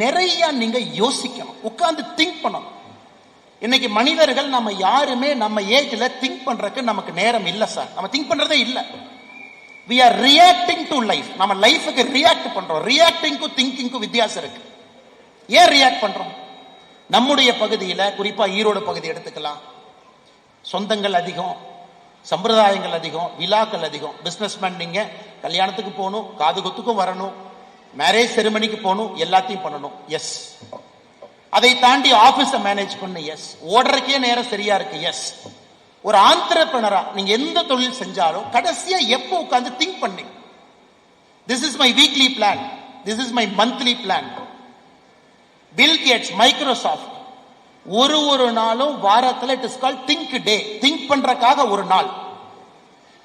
[SPEAKER 1] நிறைய நீங்க யோசிக்கணும், உட்கார்ந்து திங்க் பண்ணணும். இன்னைக்கு மனிதர்கள் நம்ம யாருமே நம்ம ஏஜ்ல திங்க் பண்றதுக்கு நமக்கு நேரம் இல்ல சார், நம்ம திங்க் பண்றதே இல்ல. we are reacting to life. நம்ம லைஃபுக்கு ரியாக்ட் பண்றோம். ரியாக்டிங்க்கும் திங்கிங்க்கும் வித்தியாசம் இருக்கு. ஏன் ரியாக்ட் பண்றோம்? நம்முடைய பகுதியில, குறிப்பா ஈரோடு பகுதி எடுத்துக்கலாம், சொந்தங்கள் அதிகம், சம்பிரதாயங்கள் அதிகம், விழாக்கள் அதிகம். பிசினஸ்மேன் நீங்க கல்யாணத்துக்கு போகணும், காது குத்துக்கும் வரணும், மேரேஜ் செரிமனிக்கு போகணும், எல்லாத்தையும் பண்ணணும், எஸ். அதை தாண்டி ஆபீஸ மேனேஜ் பண்ணு, எஸ். ஓடுறக்கே நேரம் சரியா இருக்கு, எஸ். ஒரு ஆந்திரபிரனரா நீங்க எந்த தொழில் செஞ்சாலும் கடைசியா எப்போ உட்கார்ந்து திங்க் பண்ணி, this is my weekly plan, this is my monthly plan. Bill Gates, Microsoft ஒரு நாளும் வாரத்தில் it is called think day, think பண்றதுக்காக ஒரு நாள்.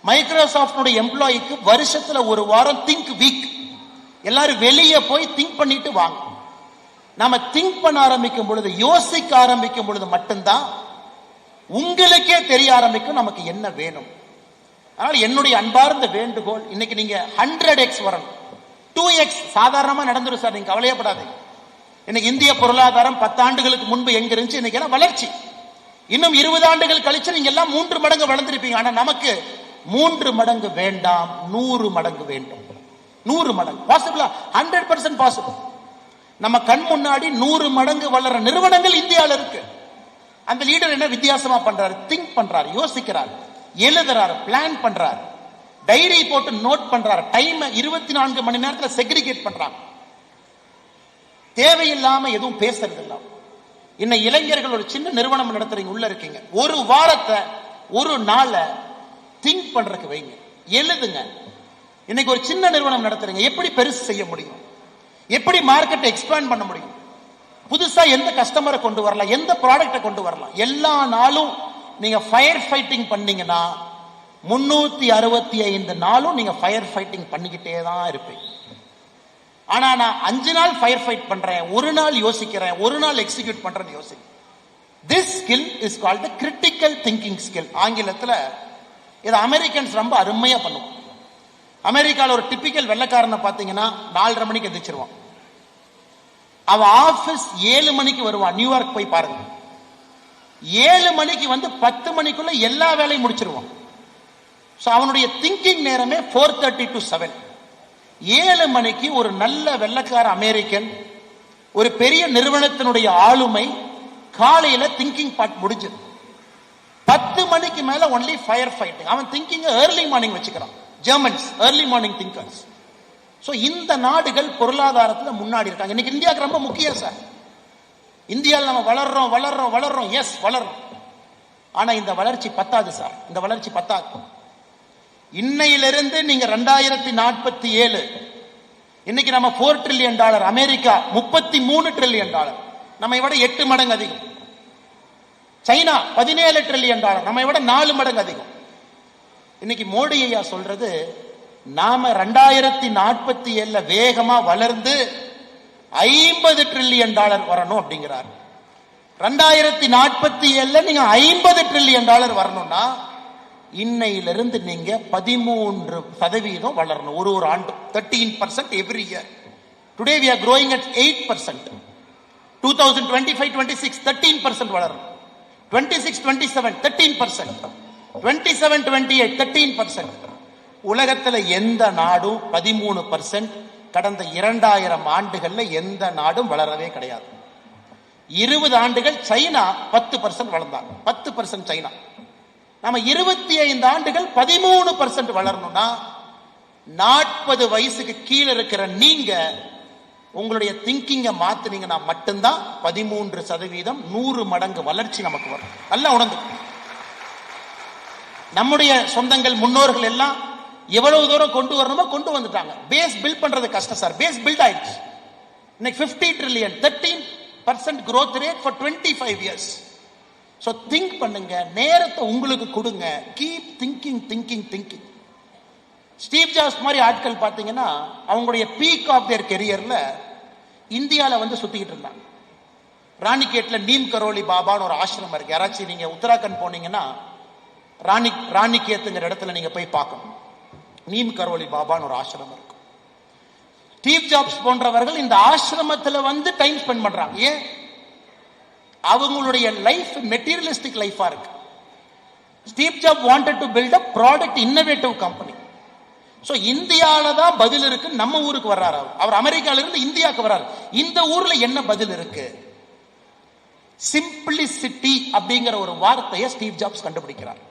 [SPEAKER 1] மைக்ரோசாஃப்ட் எம்ப்ளாய்க்கு வருஷத்துல ஒரு வாரம் திங்க் வீக். எல்லாரும் வெளியே போய் திங்க் பண்ணிட்டு வாங்க. நாம திங்க் பண்ண ஆரம்பிக்கும் பொழுது, யோசிக்க ஆரம்பிக்கும் பொழுது மட்டும்தான் உங்களுக்கே தெரிய ஆரம்பிக்கும் நமக்கு என்ன வேணும். அதனால என்னுடைய அன்பார்ந்த வேண்டுகோள், இன்னைக்கு நீங்க 100x வரணும். 2x சாதாரணமா நடந்துரும் சார், நீங்க கவலையப்படாதீங்க. இன்னைக்கு இந்திய பொருளாதாரம் 10 ஆண்டுகளுக்கு முன்பு எங்க இருந்துச்சு, இன்னைக்கு எல்லாம் வளர்ச்சி. இன்னும் 20 ஆண்டுகள் கழிச்சு நீங்க எல்லாம் 3 மடங்கு வளர்ந்திருப்பீங்க. ஆனா நமக்கு 3 மடங்கு வேண்டாம், 100 மடங்கு வேண்டும். 100 மடங்கு பாசிபிளா? 100% பாசிபிள். நம்ம கண் முன்னாடி 100 மடங்கு வளர நிறுவனங்கள் இந்தியாவில் இருக்கு. அந்த லீடர் என்ன வித்தியாசமா பண்றாரு? திங்க் பண்றாரு, யோசிக்கிறார், எழுதுறாரு, பிளான் பண்றாரு, டைரி போட்டு நோட் பண்றாரு, டைம் 24 மணி நேரத்தில் செக்ரிகேட் பண்றாங்க, தேவையில்லாம எதுவும் பேசுறது இல்ல. இன்னும் இளைஞர்கள் ஒரு சின்ன நிறுவனம் நடத்துறீங்க, உள்ள இருக்கீங்க, ஒரு வாரத்தை ஒரு நாளை திங்க் பண்றதுக்கு வைங்க, எழுதுங்க. இன்னைக்கு ஒரு சின்ன நிறுவனம் நடத்துறீங்க, எப்படி பெருசு செய்ய முடியும், எப்படி மார்க்கெட்டை எக்ஸ்பேண்ட் பண்ண முடியும், புதுசா எந்த கஸ்டமரை கொண்டு வரலாம், எந்த ப்ராடக்டை கொண்டு வரலாம், எல்லா நாளும் நீங்க ஃபயர் ஃபைட்டிங் பண்ணீங்கன்னா 365 நாளும் நீங்க ஃபயர் ஃபைட்டிங் பண்ணிக்கிட்டே தான் இருப்பீங்க. ஆனா நான் 5 நாள் ஃபயர் ஃபைட் பண்றேன், ஒரு நாள் யோசிக்கிறேன், ஒரு நாள் எக்ஸிக்யூட் பண்றேன்னு யோசிக்கிறேன். This skill is called the critical thinking skill. ஆங்கிலத்துல இது அமெரிக்கன்ஸ் ரொம்ப அருமையா பண்ணுவாங்க. அமெரிக்கால ஒரு டிபிக்கல் வெள்ளைக்காரனை பாத்தீங்கன்னா 4:30 மணிக்கு எந்திரிச்சிருவான். அவன் ஆபீஸ் 7 மணிக்கு வருவான். நியூயார்க் போய் பாருங்க, 7 மணிக்கு வந்து 10 மணிக்குள்ள எல்லா வேலையும் முடிச்சிருவான். அவனுடைய திங்கிங் நேரமே 4:30 to 7. 7 மணிக்கு ஒரு நல்ல வெள்ளைக்கார அமெரிக்கன், ஒரு பெரிய நிறுவனத்தினுடைய ஆளுமை காலையில திங்கிங் பார்ட் முடிஞ்சது. 10 மணிக்கு மேல ஒன்லி ஃபயர் ஃபைட்டிங். அவன் திங்கிங் ஏர்லி மார்னிங் வச்சுக்கிறான். Germans early morning thinkers. இந்த நாடுகள் பொருளாதாரத்தில் முன்னாடி இருக்காங்க. இன்னைக்கு இந்தியாவுக்கு ரொம்ப முக்கியம் சார். இந்தியாவில் நம்ம வளர்றோம் வளர்றோம் வளர்றோம், எஸ் வளர்றோம். ஆனா இந்த வளர்ச்சி பத்தாது சார், இந்த வளர்ச்சி பத்தாது. இன்னையிலிருந்து நீங்க 2047 இன்னைக்கு நம்ம $4 trillion, அமெரிக்கா $33 trillion, நம்மை விட 8 மடங்கு அதிகம். சைனா $17 trillion, நம்மை விட 4 மடங்கு அதிகம். இன்னைக்கு மோடி ஐயா சொல்றது, நாம 2047 வேகமா வளர்ந்து $50 trillion வரணும் அப்படிங்கிறார். 2047 நீங்க $50 trillion வரணும்னா இன்னையிலிருந்து நீங்க 13% வளரணும் ஒரு ஆண்டு. 13% every year. Today we are growing at 8%. 2025-26 13% வளரணும். 26-27 13%. 27-28 13%. உலகத்துல எந்த நாடும் 13% கடந்த 2000 ஆண்டுகள்ல எந்த நாடும் வளரவே கிடையாது. 20 ஆண்டுகள் சைனா 10% வளர்ந்தாங்க. 10% சைனா. நம்ம 25 ஆண்டுகள் 13% வளரணும்னா 40 வயசுக்கு கீழே இருக்கிற நீங்க உங்களுடைய திங்கிங்க மாத்தினீங்கன்னா மட்டும்தான் 13% 100 மடங்கு வளர்ச்சி நமக்கு வரும். நல்லா உணர்ந்து. நம்முடைய சொந்தங்கள் முன்னோர்கள் எல்லாம் எவ்வளவு தூரம் கொண்டு வரணுமோ கொண்டு வந்துட்டாங்க. பேஸ் பில்ட் பண்றது கஷ்டம் சார். பேஸ் பில்ட் ஆயிடுச்சு. இன்னைக்கு 50 trillion 13% growth rate for 25 years. So think பண்ணுங்க, நேரத்தை உங்களுக்கு கொடுங்க. Keep thinking thinking thinking. Steve jobs மாதிரி ஆட்கள் பார்த்தீங்கன்னா அவங்களுடைய பீக் ஆஃப் தேர் கெரியர்ல இந்தியாவில் வந்து சுத்திக்கிட்டு இருந்தாங்க. ராணிகேட்ல நீம் கரோலி பாபான்னு ஒரு ஆசிரமம் இருக்கு. யாராச்சும் நீங்க உத்தராகண்ட் போனீங்கன்னா ராணிகேத்துங்கிற இடத்துல நீங்க போய் பார்க்கணும். நீம் கரோலி பாபான்னு ஒரு ஆசிரமம் இருக்கு. ஸ்டீவ் ஜாப்ஸ் போன்றவர்கள் இந்த ஆசிரமத்தில் வந்து டைம் ஸ்பெண்ட் பண்றாங்க. ஏன்? அவங்களுடைய லைஃப் மெட்டீரியலிஸ்டிக் லைஃபா இருக்கு. Steve Jobs wanted to build a product innovative company. So இந்தியால தான் பதில் இருக்கு. நம்ம ஊருக்கு வர்றாரு. அவர் அமெரிக்கால இருந்து இந்தியாவுக்கு வர்றாரு. இந்த ஊர்ல என்ன பதில் இருக்கு? சிம்பிளிசிட்டி அப்படிங்கிற ஒரு வார்த்தையை ஸ்டீவ் ஜாப்ஸ் கண்டுபிடிக்கிறார்.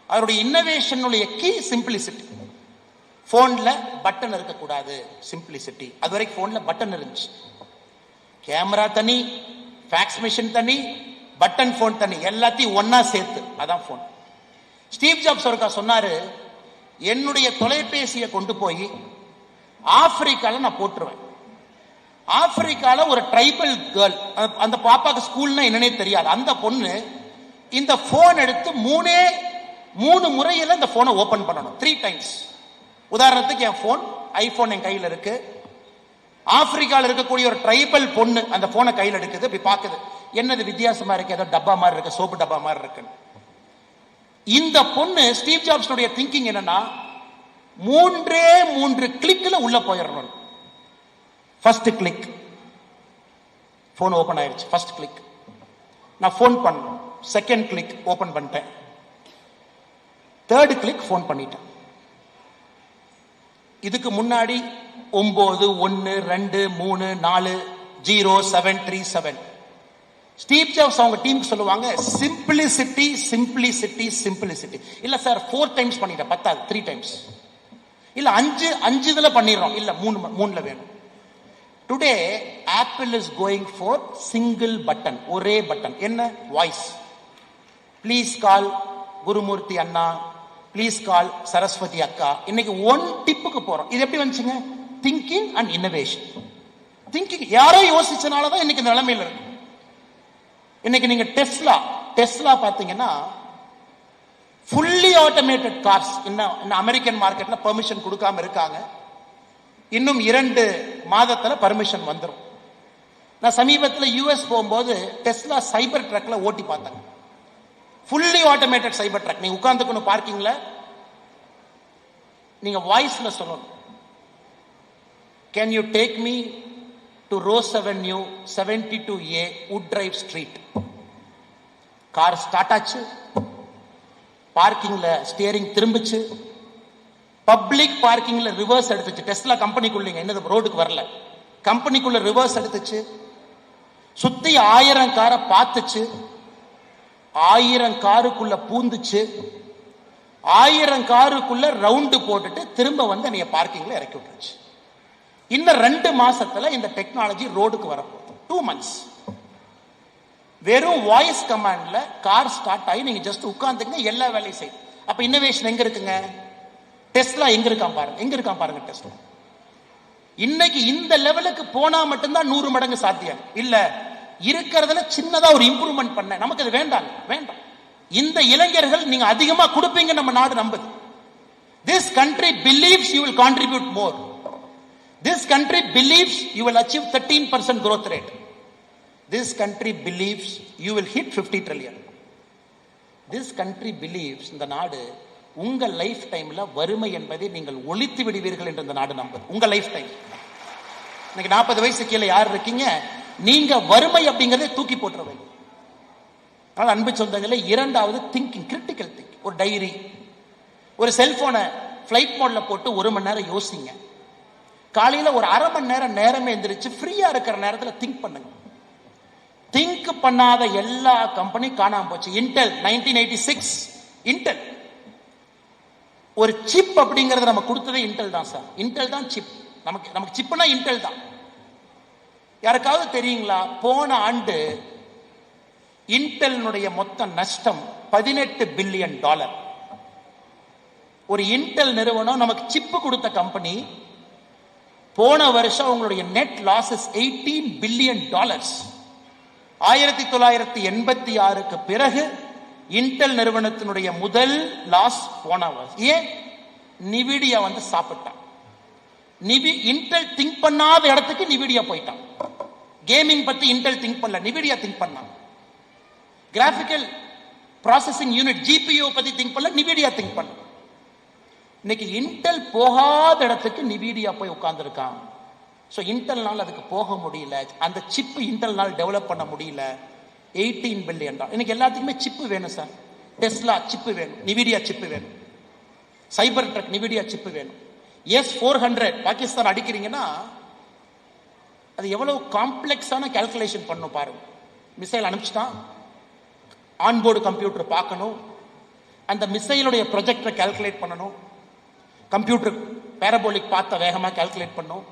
[SPEAKER 1] அவருடைய இன்னோவேஷனுடைய கீ சிம்பிளிசிட்டி. போன்ல பட்டன் இருக்கக்கூடாது, சிம்பிளிசிட்டி. அது வரைக்கும் போன்ல பட்டன் இருந்துச்சு. கேமரா தனி, ஃபேக்ஸ் மிஷின் தனி, பட்டன் போன் தனி, எல்லாத்தையும் ஒன்னா சேர்த்து அதான் போன். ஸ்டீவ் ஜாப்ஸ் ஒருக்கா சொன்னாரு, என்னுடைய தொலைபேசியை கொண்டு போய் ஆப்பிரிக்கால நான் போட்டுருவேன். ஆப்பிரிக்கால ஒரு ட்ரைபல் கேர்ள், அந்த பாப்பாக்கு ஸ்கூல்னா என்னன்னே தெரியாது. அந்த பொண்ணு இந்த போன் எடுத்து 3 முறையில இந்த போனை ஓபன் பண்ணணும். 3 times. உதாரணத்துக்கு என் போன் ஐபோன் என் கையில் இருக்கு. ஆப்பிரிக்கால இருக்கக்கூடிய ஒரு ட்ரைபல் பொண்ணு அந்த போனை கையில் எடுக்குது. இப்படி பாக்குது, என்னது வித்தியாசமா இருக்கு, ஏதோ டப்பா மாதிரி இருக்கு, சோப்பு டப்பா மாதிரி இருக்கு. இந்த பொண்ணு ஸ்டீவ் ஜாப்ஸ் திங்கிங் என்னன்னா 3 கிளிக்ல உள்ள போயிடணும். ஃபர்ஸ்ட் கிளிக், போன் ஓபன் ஆயிடுச்சு. ஃபர்ஸ்ட் கிளிக், நான் போன் பண்ணேன். செகண்ட் கிளிக் ஓபன் பண்ணிட்டேன். தேர்ட் கிளிக் போன் பண்ணிட்டேன். இதுக்கு முன்னாடி 9 1 2 3 4 0 7 3 7. ஸ்டீவ் ஜாப்ஸ் அவங்க டீமுக்கு சொல்லுவாங்க சிம்பிளிசிட்டி சிம்பிளிசிட்டி சிம்பிளிசிட்டி. இல்ல சார் 4 டைம்ஸ் பண்ணிட்டேன், பத்தாது 3 டைம்ஸ். இல்ல 5 இதுல பண்ணிடுறோம், இல்ல 3ல வேணும். Today Apple is going for single button, ஒரே பட்டன். என்ன? வாய்ஸ். ப்ளீஸ் கால் குருமூர்த்தி அண்ணா, ப்ளீஸ் கால் சரஸ்வதி அக்கா. இன்னைக்கு 1 டிப்புக்கு போறோம். இது எப்படி வந்துச்சுங்க? Thinking and innovation. திங்கிங் யாரோ யோசிச்சனாலதான் இன்னைக்கு இந்த நிலைமையில இருக்கு. இன்னைக்கு நீங்க டெஸ்லா பாத்தீங்கன்னா ஃபுல்லி ஆட்டோமேட்டட் கார்ஸ் இன்னும் அமெரிக்கன் மார்க்கெட்ல பெர்மிஷன் கொடுக்காம இருக்காங்க. இன்னும் 2 மாதத்துல பர்மிஷன் வந்துடும். நான் சமீபத்தில் யூஎஸ் போகும்போது டெஸ்லா சைபர் ட்ரக்ல ஓட்டி பார்த்தேன். ஃபுல்லி ஆட்டோமேட்டட் சைபர் ட்ரக். நீங்க உட்கார்ந்துக்கணும் பார்க்கிங்ல, நீங்க வாய்ஸ்ல சொல்லணும், can you take me to rose avenue 72A would drive street. Car start ஆச்சு, பார்க்கிங்ல ஸ்டியரிங் திரும்பிச்சு, பப்ளிக் பார்க்கிங்ல ரிவர்ஸ் எடுத்துச்சு. டெஸ்லா கம்பெனிக்குள்ளீங்க, என்னது ரோடுக்கு வரல, கம்பெனிக்குள்ள ரிவர்ஸ் எடுத்துச்சு, சுத்தி 1000 காரை பார்த்துச்சு, 1000 காருக்குள்ள பூந்துச்சு, 1000 காருக்குள்ள ரவுண்டு போட்டுட்டு திரும்ப வந்து நீங்க பார்க்கிங்ல இறக்கி விட்டுருச்சு. இன்னும் 2 மாசத்துல இந்த டெக்னாலஜி ரோடுக்கு வரப்போகுது. 2 months. வெறும் வாய்ஸ் கமாண்ட்ல கார் ஸ்டார்ட் ஆகி நீங்க ஜஸ்ட் உட்கார்ந்துங்க, எல்லா வேலையும் செய்யும். அப்ப இன்னோவேஷன் எங்க இருக்குங்க? டெஸ்லா எங்க இருக்கான் பாருங்க டெஸ்லா. இன்னைக்கு இந்த லெவலுக்கு போனா மட்டும்தான் 100 மடங்கு சாத்தியம். இல்ல இருக்கிறதுல சின்னதா ஒரு இம்ப்ரூவ்மெண்ட் பண்ண, நமக்கு அது வேண்டாம். இந்த இளைஞர்கள் நீங்க அதிகமா கொடுப்பீங்க, நம்ம நாடு நம்புது. This country believes you will contribute more. This country believes you will achieve 13% growth rate. This country believes you will hit 50 trillion. This country believes, இந்த நாடு உங்க லைஃப் டைம்ல வறுமை என்பதை நீங்கள் ஒழித்து விடுவீர்கள் என்று இந்த நாடு நம்புது. உங்க லைஃப் டைம். இன்னைக்கு 40 வயசு கீழே யார் இருக்கீங்க, நீங்க வறுமை அப்படிங்கறதை தூக்கி போட்டுருவீங்க. ஆனால் அன்பு சொந்தங்களே, 2வது திங்கிங், கிரிட்டிக்கல் திங்கிங். ஒரு டைரி, ஒரு செல்போனை ஃபிளைட் மோட்ல போட்டு 1 மணி நேரம் யோசிங்க. காலையில ஒரு 1/2 மணி நேரமே எந்திரிச்சு ஃப்ரீயா இருக்கிற நேரத்தில் திங்க் பண்ணுங்க. திங்க் பண்ணாத எல்லா கம்பெனி காணாம போச்சு. இன்டெல் 1986, இன்டெல் ஒரு சிப் அப்படிங்கறது நம்ம கொடுத்ததே இன்டெல் தான் சார். இன்டெல் தான் சிப். நமக்கு சிப்னா இன்டெல் தான். யாருக்காவது தெரியுங்களா, போன ஆண்டு இன்டெல்னுடைய மொத்த நஷ்டம் $18 பில்லியன். ஒரு இன்டெல் நிறுவனம் நமக்கு சிப் கொடுத்த கம்பெனி, போன வருஷம் அவங்களுடைய நெட் லாசஸ் $18 பில்லியன். 1986க்கு பிறகு இன்டெல் நிறுவனத்தினுடைய முதல் லாஸ் போன வருஷம். ஏன்? நிவிடியா வந்து சாப்பிட்டான். இன்டெல் திங்க் பண்ணாத இடத்துக்கு நிவிடியா போயிட்டான். கேமிங் பத்தி இன்டெல் திங்க் பண்ணல, நிவிடியா திங்க் பண்ணான். கிராபிக்கல் ப்ராசஸிங் யூனிட் ஜிபியூ பத்தி திங்க் பண்ணல, நிவிடியா திங்க் பண்ண. இன்னைக்கு இன்டெல் போகாத இடத்துக்கு நிவிடியா போய் உட்கார்ந்துருக்கான். ஸோ இன்டெல்னால் அதுக்கு போக முடியல, அந்த சிப்பு இன்டெல்னால் டெவலப் பண்ண முடியல. $18 பில்லியன். இன்னைக்கு எல்லாத்துக்குமே சிப்பு வேணும் சார். டெஸ்லா சிப்பு வேணும், நிவிடியா சிப்பு வேணும், சைபர் ட்ரக் நிவிடியா சிப்பு வேணும். S-400 பாகிஸ்தான் அடிக்கிறீங்கன்னா அது எவ்வளவு காம்ப்ளெக்ஸான கால்குலேஷன் பண்ணும் பாருங்க. மிசைல் அனுப்பிச்சிட்டான், ஆன்போர்டு கம்ப்யூட்டர் பார்க்கணும், அந்த மிசைலுடைய ப்ரொஜெக்டரை கால்குலேட் பண்ணணும், கம்ப்யூட்டர் பேரபோலிக் பார்த்த வேகமா கால்குலேட் பண்ணும்,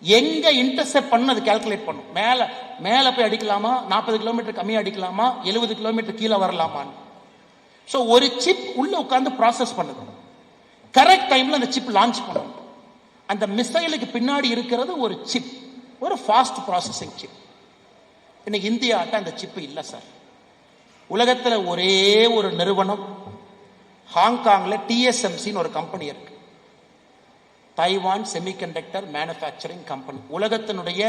[SPEAKER 1] எங்க இன்டர்செப்ட் பண்ணு அது கால்குலேட் பண்ணும். மேல போய் அடிக்கலாமா, 40 கிலோமீட்டர் கம்மியா அடிக்கலாமா, 70 கிலோமீட்டர் கீழே வரலாமான்னு. ஸோ ஒரு சிப் உள்ள உட்கார்ந்து ப்ராசஸ் பண்ணுது, கரெக்ட் டைம்ல அந்த சிப் லான்ச் பண்ணணும். அந்த மிசைலுக்கு பின்னாடி இருக்கிறது ஒரு சிப், ஒரு ஃபாஸ்ட் ப்ராசஸிங் சிப். இன்னைக்கு இந்தியாட்ட அந்த சிப் இல்லை சார். உலகத்துல ஒரே ஒரு நிறுவனம், ஹாங்காங்ல TSMCன்னு ஒரு கம்பெனி இருக்கு, தைவான் செமிகண்டக்டர் மேனுஃபேக்சரிங் கம்பெனி. உலகத்தினுடைய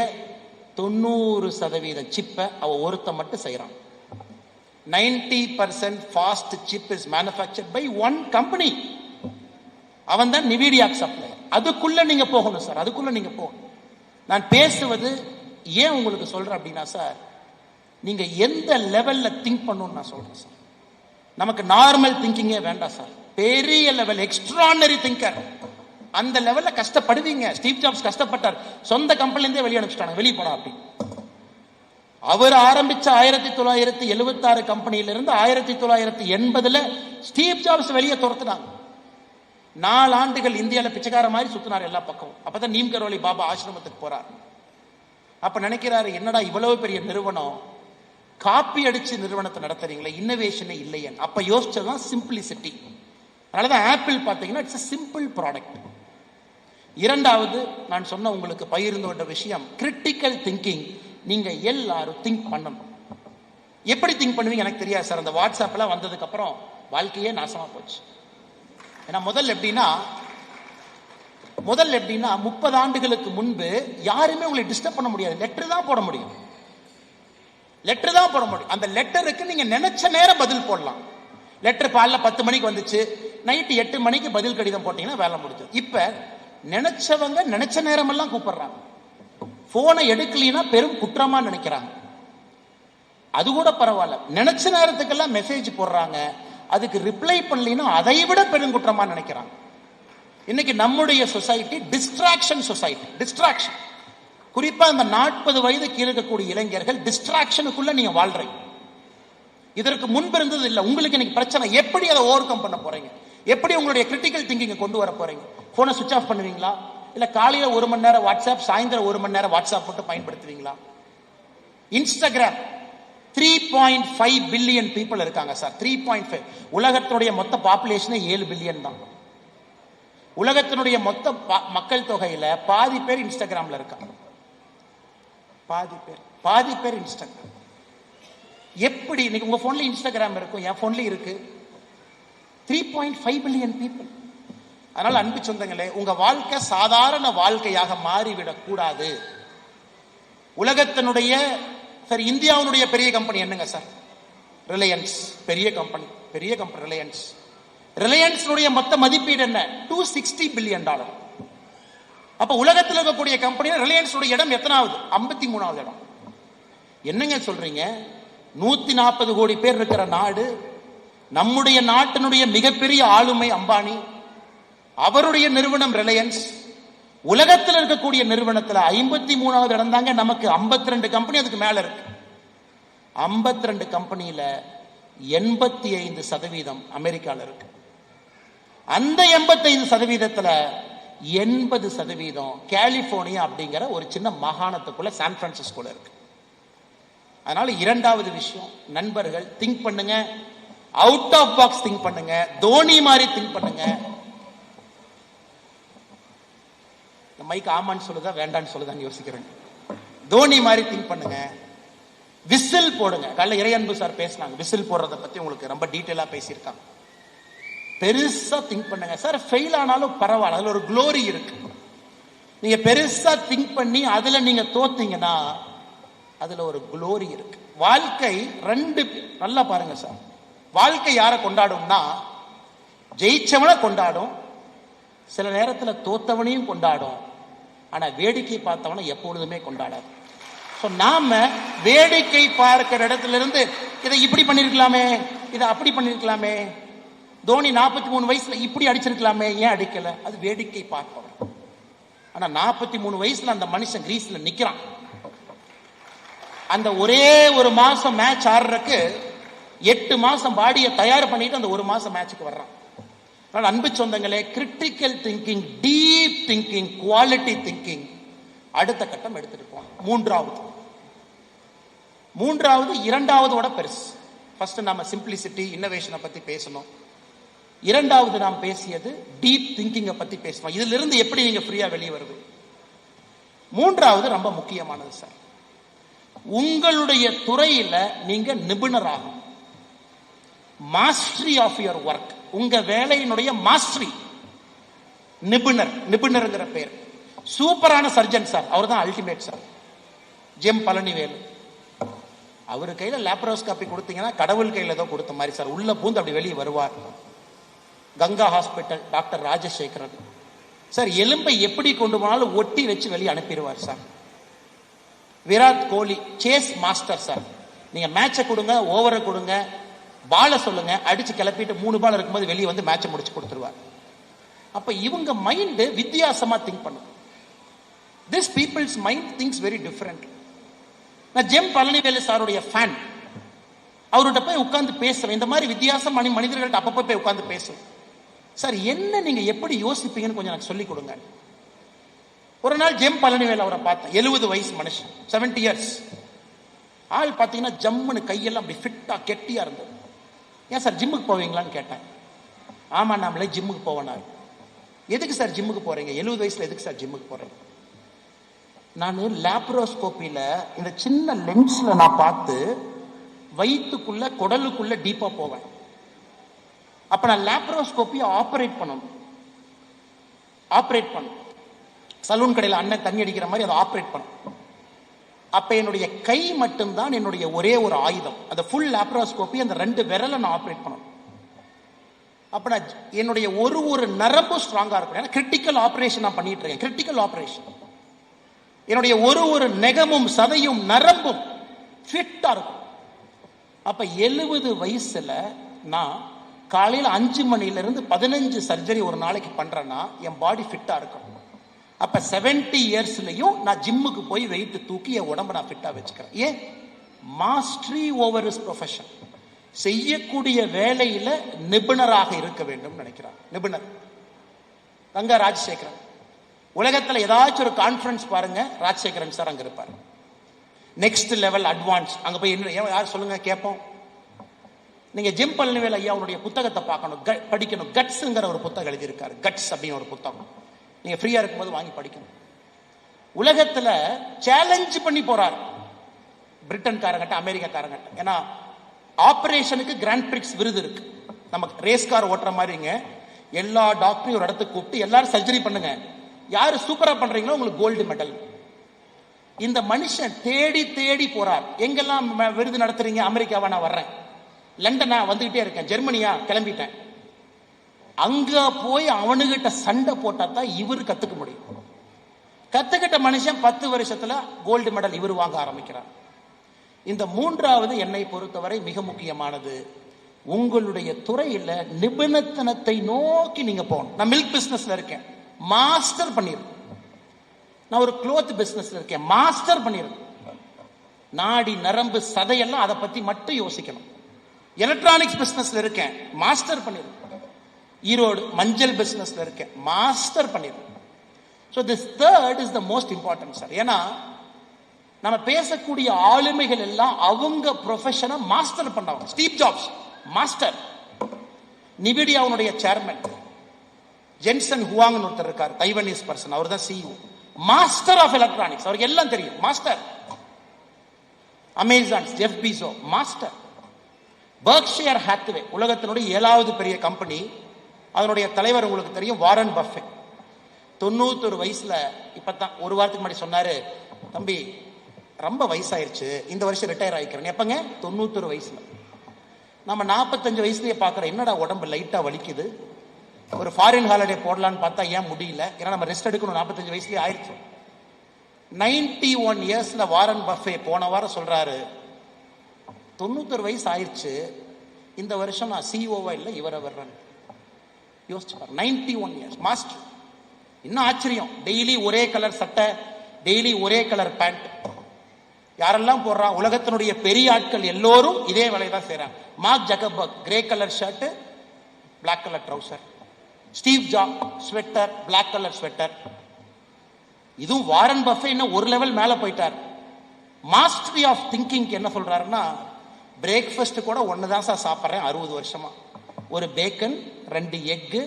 [SPEAKER 1] 90% சிப்பை அவ ஒருத்த மட்டும் செய்யறான். 90% fast chip is manufactured by one company. அவன் தான் நிவிடியா சப்ளை. அதுக்குள்ள நீங்க போகணும் சார், அதுக்குள்ள நீங்க போகணும். நான் பேசுவது ஏன் உங்களுக்கு சொல்றேன் அப்படின்னா சார், நீங்க எந்த லெவல்ல திங்க் பண்ணணும்னு நான் சொல்றேன் சார். நமக்கு நார்மல் திங்கிங்கே வேண்டாம் சார், பெரிய லெவல் எக்ஸ்ட்ரானரி திங்கர். அந்த லெவல்ல கஷ்டப்படுவீங்க. ஸ்டீவ் ஜாப்ஸ் கஷ்டப்பட்டார், சொந்த கம்பெனில இருந்தே வெளியே அனுப்பிச்சிட்டாங்க, வெளியே போனா அப்படி. அவர் ஆரம்பிச்ச 1976 கம்பெனியிலிருந்து 1980 ஸ்டீவ் ஜாப்ஸ் வெளியே துரத்துனாங்க. 4 ஆண்டுகள் இந்தியாவில் பிச்சைக்கார மாதிரி சுத்தினார் எல்லா பக்கம். அப்பதான் நீம் கரோலி பாபா ஆசிரமத்துக்கு போறார். அப்ப நினைக்கிறாரு, என்னடா இவ்வளவு பெரிய நிறுவனம் காப்பி அடிச்சு நிறுவனத்தை நடத்துறீங்களே, இன்னோவேஷனே இல்லையே. அப்ப யோசிச்சதுதான் சிம்பிளிசிட்டி. அதனாலதான் ஆப்பிள் பாத்தீங்கன்னா இட்ஸ் சிம்பிள் ப்ராடக்ட். இரண்டாவது நான் சொன்ன உங்களுக்கு பகிர்ந்து கொண்ட விஷயம் கிரிட்டிக்கல் திங்கிங். நீங்க எல்லாரும் திங்க் பண்ணணும். எப்படி திங்க் பண்ணுவீங்க எனக்கு தெரியாது சார். அந்த வாட்ஸ்அப்லாம் வந்ததுக்கு அப்புறம் வாழ்க்கையே நாசமா போச்சு. ஏன்னா முதல்ல எப்படின்னா 30 ஆண்டுகளுக்கு முன்பு யாருமே உங்களை டிஸ்டர்ப் பண்ண முடியாது. லெட்டர் தான் போட முடியும். அந்த லெட்டருக்கு நீங்க நினைச்ச நேரம் பதில் போடலாம். லெட்டர் காலைல 10 மணிக்கு வந்துச்சு, நைட்டு 8 மணிக்கு பதில் கடிதம் போட்டீங்கன்னா வேலை முடிஞ்சது. இப்ப நினைச்சவங்க நினைச்ச நேரம் எல்லாம் கூப்பிடுறாங்க. போனை எடுக்கலனா பெரும் குற்றமா நினைக்கிறாங்க. அது கூட பரவாயில்ல, நினைச்ச நேரத்துக்கெல்லாம் மெசேஜ் போடுறாங்க, அதுக்கு ரிப்ளை பண்ணலனா அதை விட பெரும் குற்றமா நினைக்கிறாங்க. இன்னைக்கு நம்முடைய சொசைட்டி டிஸ்ட்ராக்ஷன் சொசைட்டி. டிஸ்ட்ராக்ஷன், குறிப்பா இந்த 40 வயது கீழே இருக்கக்கூடிய இளைஞர்கள் டிஸ்ட்ராக்ஷனுக்குள்ள நீங்க வாழ்றீங்க. இதற்கு முன்பு இருந்தது இல்லை. உங்களுக்கு இன்னைக்கு பிரச்சனை, எப்படி அதை ஓவர் கம் பண்ண போறீங்க? எப்படி உங்களுடைய கிரிட்டிக்கல் திங்கிங் கொண்டு வர போறீங்க? போனை சுவிட்ச் ஆஃப் பண்ணுவீங்களா? இல்ல காலையில 1 மணி நேரம் வாட்ஸ்அப், சாயந்தரம் 1 மணி நேரம் வாட்ஸ்அப் மட்டும் பயன்படுத்துவீங்களா? இன்ஸ்டாகிராம் 3.5 பில்லியன் பீப்புள் இருக்காங்க சார். 3.5. உலகத்தினுடைய மொத்த பாப்புலேஷனே 7 பில்லியன் தான். உலகத்தினுடைய மொத்த மக்கள் தொகையில பாதி பேர் இன்ஸ்டாகிராம்ல இருக்காங்க. பாதி பேர் இன்ஸ்டாகிராம். எப்படி இன்னைக்கு உங்க போன்ல இன்ஸ்டாகிராம் இருக்கும், என் போன்ல இருக்கு. 3.5 பில்லியன் பீப்புள். அதனால அன்பு சொந்தங்களே, உங்க வாழ்க்கை சாதாரண வாழ்க்கையாக மாறிவிடக் கூடாது. உலகத்தினுடைய சார், இந்தியாவுடைய பெரிய கம்பெனி என்னங்க சார்? ரிலையன்ஸ். பெரிய கம்பெனி ரிலையன்ஸ். ரிலையன்ஸ் மொத்த மதிப்பீடு என்ன? $260 பில்லியன். அப்ப உலகத்தில் இருக்கக்கூடிய கம்பெனி ரிலையன்ஸ் இடம் எத்தனாவது? 53வது இடம். என்னங்க சொல்றீங்க? 140 கோடி பேர் இருக்கிற நாடு. நம்முடைய நாட்டினுடைய மிகப்பெரிய ஆளுமை அம்பானி, அவருடைய நிறுவனம் ரிலையன்ஸ். உலகத்தில் இருக்கக்கூடிய நிறுவனத்தில் 53வது இடம் தாங்க. நமக்கு 52 கம்பெனி அதுக்கு மேல இருக்கு. 52 கம்பெனியில 85% அமெரிக்கால இருக்கு. அந்த 85%த்துல 80% கலிபோர்னியா அப்படிங்கிற ஒரு சின்ன மாகாணத்துக்குள்ள சான் பிரான்சிஸ்கோல இருக்கு. அதனால இரண்டாவது விஷயம், நண்பர்கள் திங்க் பண்ணுங்க, அவுட் ஆஃப் பாக்ஸ் திங்க் பண்ணுங்க, தோனி மாதிரி திங்க் பண்ணுங்க. மைக் ஆமான்னு சொல்லுதா வேண்டான்னு சொல்லுதான்னு யோசிக்கிறேன். தோனி மாதிரி திங்க் பண்ணுங்க, விசில் போடுங்க. காலைல இறையன்பு சார் பேசினாங்க, விசில் போடுறத பத்தி உங்களுக்கு ரொம்ப டீட்டெயிலா பேசியிருக்காங்க. பெருசா திங்க் பண்ணுங்க சார். ஃபெயில் ஆனாலும் பரவாயில்ல, அதுல ஒரு க்ளோரி இருக்கு. நீங்க பெருசா திங்க் பண்ணி அதுல நீங்க தோத்தீங்கன்னா அதுல ஒரு க்ளோரி இருக்கு. வாழ்க்கை நல்லா பாருங்க சார். வாழ்க்கை யாரை கொண்டாடும்னா, ஜெயிச்சவனை கொண்டாடும், சில நேரத்தில் தோத்தவனையும் கொண்டாடும். ஆனா வேடிக்கை பார்த்தவனை எப்பொழுதுமே கொண்டாடாது. நாம வேடிக்கை பார்க்கிற இடத்துல இருந்து இதை இப்படி பண்ணிருக்கலாமே, இதை அப்படி பண்ணிருக்கலாமே, தோனி 43 வயசுல இப்படி அடிச்சிருக்கலாமே, ஏன் அடிக்கல, அது வேடிக்கை பார்ப்பவன். ஆனா 43 வயசுல அந்த மனுஷன் கிரீஸ்ல நிக்கிறான். அந்த ஒரே ஒரு மாசம் மேட்ச் ஆடுறதுக்கு 8 மாசம் பாடியை தயார் பண்ணிட்டு அந்த ஒரு மாசம் மேட்சுக்கு வர்றான். அன்பு சொந்தங்களே, critical thinking, deep thinking, quality thinking அடுத்த கட்டம் எடுத்துட்டு போனோம். மூன்றாவது இரண்டாவதோட பெருசு. ஃபர்ஸ்ட் நாம சிம்பிளிசிட்டி, இன்னோவேஷனை பத்தி பேசணும். இரண்டாவது நாம் பேசியது டீப் திங்கிங்கை பத்தி பேசணும். இதுல இருந்து எப்படி நீங்க ஃப்ரீயா வெளியே வருது. மூன்றாவது ரொம்ப முக்கியமானது சார், உங்களுடைய துறையில நீங்க நிபுணராகும். மாஸ்டரி ஆஃப் யுவர் ஒர்க், உங்க வேலையினுடைய மாஸ்டரி. நிபுணர்ங்கிற பேர். சூப்பரான சர்ஜன் சார், அவர் தான் அல்டிமேட் சார். ஜெம் பழனிவேல், அவரு கையில லேப்ரோஸ்கோபி கொடுத்தீங்கன்னா கடவுள் கையில ஏதோ கொடுத்த மாதிரி சார். உள்ள பூந்து அப்படி வெளியே வருவார். Ganga hospital doctor Rajasekaran sir, எலும்பை எப்படி கொண்டு போனாலும் ஒட்டி வச்சு வெளியே அனுப்பிடுவார் sir. Virat Kohli chase master sir. நீங்க மேட்சை கொடுங்க, ஓவரை கொடுங்க, பால சொல்லுங்க, அடிச்சு கிளப்பிட்டு 3 பால் இருக்கும்போது வெளியே வந்து மேட்சை முடிச்சு கொடுத்துருவார். அப்ப இவங்க மைண்ட் வித்தியாசமா திங்க் பண்ணும். This peoples mind things very different. நான் ஜெம் பழனிவேலு சாருடைய ஃபேன். அவர்கிட்ட போய் உட்கார்ந்து பேசுவேன். இந்த மாதிரி வித்தியாசம் மனிதர்கள்ட்ட அப்பப்போ போய் உட்கார்ந்து பேசுவேன். சார் என்ன நீங்க எப்படி யோசிப்பீங்கன்னு கொஞ்சம் எனக்கு சொல்லிக் கொடுங்க. ஒரு நாள் ஜெம் பழனிவேலு அவரை பார்த்தேன். 70 வயசு மனுஷன், 70 இயர்ஸ். ஆள் பார்த்தீங்கன்னா ஜம்முன்னு கையெல்லாம் அப்படி ஃபிட்டா கெட்டியா இருந்தது. ஏன் சார் ஜிம்முக்கு போவீங்களான்னு கேட்டேன். ஆமா நாமளே ஜிம்முக்கு போவேனாரு. எதுக்கு சார் ஜிம்முக்கு போறீங்க? 70 வயசுல எதுக்கு சார் ஜிம்முக்கு போறீங்க? நான் லேப்ரோஸ்கோப்பில இந்த சின்ன லென்ஸ்ல நான் பார்த்து வயிற்றுக்குள்ள குடலுக்குள்ள டீப்பா போவேன். அப்ப நான் லேப்ரோஸ்கோப்பியை ஆபரேட் பண்ணணும். சலூன் கடையில் அண்ணன் தண்ணி அடிக்கிற மாதிரி அதை ஆபரேட் பண்ணணும். அப்ப என்னுடைய கை மட்டும்தான் என்னுடைய ஒரே ஒரு ஆயுதம். அந்த ஃபுல் லேப்ரோஸ்கோப்பி அந்த 2 விரலை நான் ஆபரேட் பண்ணணும். அப்ப நான் என்னுடைய ஒரு நரம்பு ஸ்ட்ராங்கா இருக்கும். ஏன்னா கிரிட்டிக்கல் ஆபரேஷன் நான் பண்ணிட்டு இருக்கேன். Critical operation. என்னுடைய ஒரு நெகமும் சதையும் நரம்பும் ஃபிட்டா இருக்கும். அப்ப 70 வயசுல நான் காலையில் 5 மணிலிருந்து 15 சர்ஜரி ஒரு நாளைக்கு பண்றேன்னா என் பாடி ஃபிட்டா இருக்கும். அப்ப 70 இயர்ஸ்லயும் நான் ஜிம்முக்கு போய் வெயிட் தூக்கி என் உடம்பை நான் ஃபிட்டா வச்சுக்கிறேன். ஏன்? Mastery over is profession. செய்யக்கூடிய வேலையில நிபுணராக இருக்க வேண்டும் நினைக்கிறார். நிபுணர் ரங்க ராஜசேகரன். உலகத்துல ஏதாச்சும் ஒரு கான்ஃபரன்ஸ் பாருங்க, ராஜசேகரன் சார் அங்க இருப்பார். Next level advance. அங்க போய் என்ன யார் சொல்லுங்க கேட்போம். நீங்க ஜெம் பழனிவேலு ஐயா அவருடைய புத்தகத்தை பார்க்கணும், படிக்கணும். கட்ஸ்ங்கிற ஒரு புத்தகம் எழுதியிருக்காரு. கட்ஸ் அப்படின்னு ஒரு புத்தகம். நீங்க ஃப்ரீயா இருக்கும்போது வாங்கி படிக்கணும். உலகத்துல சேலஞ்ச் பண்ணி போறாரு பிரிட்டன்காரங்கிட்ட, அமெரிக்காரங்கிட்ட. ஏன்னா ஆபரேஷனுக்கு கிராண்ட் பிரிக்ஸ் விருது இருக்கு. நமக்கு ரேஸ் கார் ஓட்டுற மாதிரிங்க. எல்லா டாக்டரையும் ஒரு இடத்துக்கு கூப்பிட்டு எல்லாரும் சர்ஜரி பண்ணுங்க, யாரு சூப்பரா பண்றீங்களோ உங்களுக்கு கோல்டு மெடல். இந்த மனுஷன் தேடி தேடி போறார். எங்கெல்லாம் விருது நடத்துறீங்க? அமெரிக்காவா நான் வர்றேன், லண்டனா வந்துகிட்டே இருக்கேன், ஜெர்மனியா கிளம்பிட்டேன். அங்க போய் அவனுகிட்ட சண்டை போட்டா தான் இவர் கத்துக்க முடியும். கத்துக்கிட்ட மனுஷன் 10 வருஷத்துல கோல்டு மெடல் இவர் வாங்க ஆரம்பிக்கிறார். இந்த 3வது என்னை பொறுத்தவரை மிக முக்கியமானது. உங்களுடைய துறையில நிபுணத்தனத்தை நோக்கி நீங்க போகணும். நான் மில்க் பிசினஸ்ல இருக்கேன், மாஸ்டர் பண்ணிருக்கேன். நான் ஒரு க்ளோத் பிசினஸ்ல இருக்கேன், மாஸ்டர் பண்ணிருக்கேன். நாடி நரம்பு சதையெல்லாம் அதை பத்தி மட்டும் யோசிக்கணும். எலக்ட்ரானிக்ஸ் பிசினஸ்ல இருக்கேன், மாஸ்டர் பண்ணிருக்கேன். ஈரோடு மஞ்சள் பிசினஸ்ல இருக்கேன், மாஸ்டர் பண்ணிருக்கேன். So this third is the most important sir. ஏன்னா நம்ம பேசக்கூடிய ஆளுமைகள் எல்லாம் அவங்க ப்ரொஃபஷனை மாஸ்டர் பண்றவங்க. Steve Jobs master. நிவிடியாவுடைய சேர்மன் ஜென்சன் ஹுவாங்னு ஒருத்தர் இருக்கார், தைவனீஸ் பர்சன். அவர் தான் சிஇஓ, மாஸ்டர் ஆஃப் எலக்ட்ரானிக்ஸ். அவருக்கு எல்லாம் தெரியும், master. Amazon Jeff piezo master. Berkshire Hathaway உலகத்தினுடைய 7வது பெரிய கம்பெனி. அதனுடைய தலைவர் உங்களுக்கு தெரியும், வாரன் பஃபெட். 91 வயசுல இப்பதான் ஒரு வாரத்துக்கு முன்னாடி சொன்னாரு, தம்பி ரொம்ப வயசாயிருச்சு, இந்த வருஷம் ரிட்டையர் ஆயிக்கிறேன். எப்பங்க? 91 வயசுல. நம்ம 45 வயசுலயே பாக்குறோம், என்னடா உடம்பு லைட்டா வலிக்குது, ஒரு ஃபாரின் ஹாலிடே போடலான்னு பார்த்தா ஏன் முடியல? ஏன்னா நம்ம ரெஸ்ட் எடுக்கணும், 45 வயசுலயே ஆயிடுச்சு. 91 இயர்ஸ்ல வாரன் பஃபே போன வாரம் சொல்றாரு, 91 வயசு ஆயிடுச்சு, இந்த வருஷம் நான் சிஓவா இல்லை இவரை வர்றேன். யோசிச்சு பாரு, 91 இயர்ஸ் மாஸ்டர். இன்னும் ஆச்சரியம், டெய்லி ஒரே கலர் சட்டை, டெய்லி ஒரே கலர் பேண்ட். யாரெல்லாம் போடுறான்? உலகத்தினுடைய பெரிய ஆட்கள் எல்லோரும் இதே வேலையை தான் செய்யறாங்க. Mark Zuckerberg grey colour shirt, black colour trouser. Steve Jobs sweater, black colour sweater. இதுவும் வாரன் பஃபே இன்னும் ஒரு லெவல் மேல போயிட்டார். மாஸ்டரி ஆஃப் திங்கிங் என்ன சொல்றாருன்னா, பிரேக்ஃபாஸ்ட் கூட ஒண்ணுதான் சார் சாப்பிட்றேன் 60 வருஷமா. ஒரு பேக்கன், 2 எக்கு,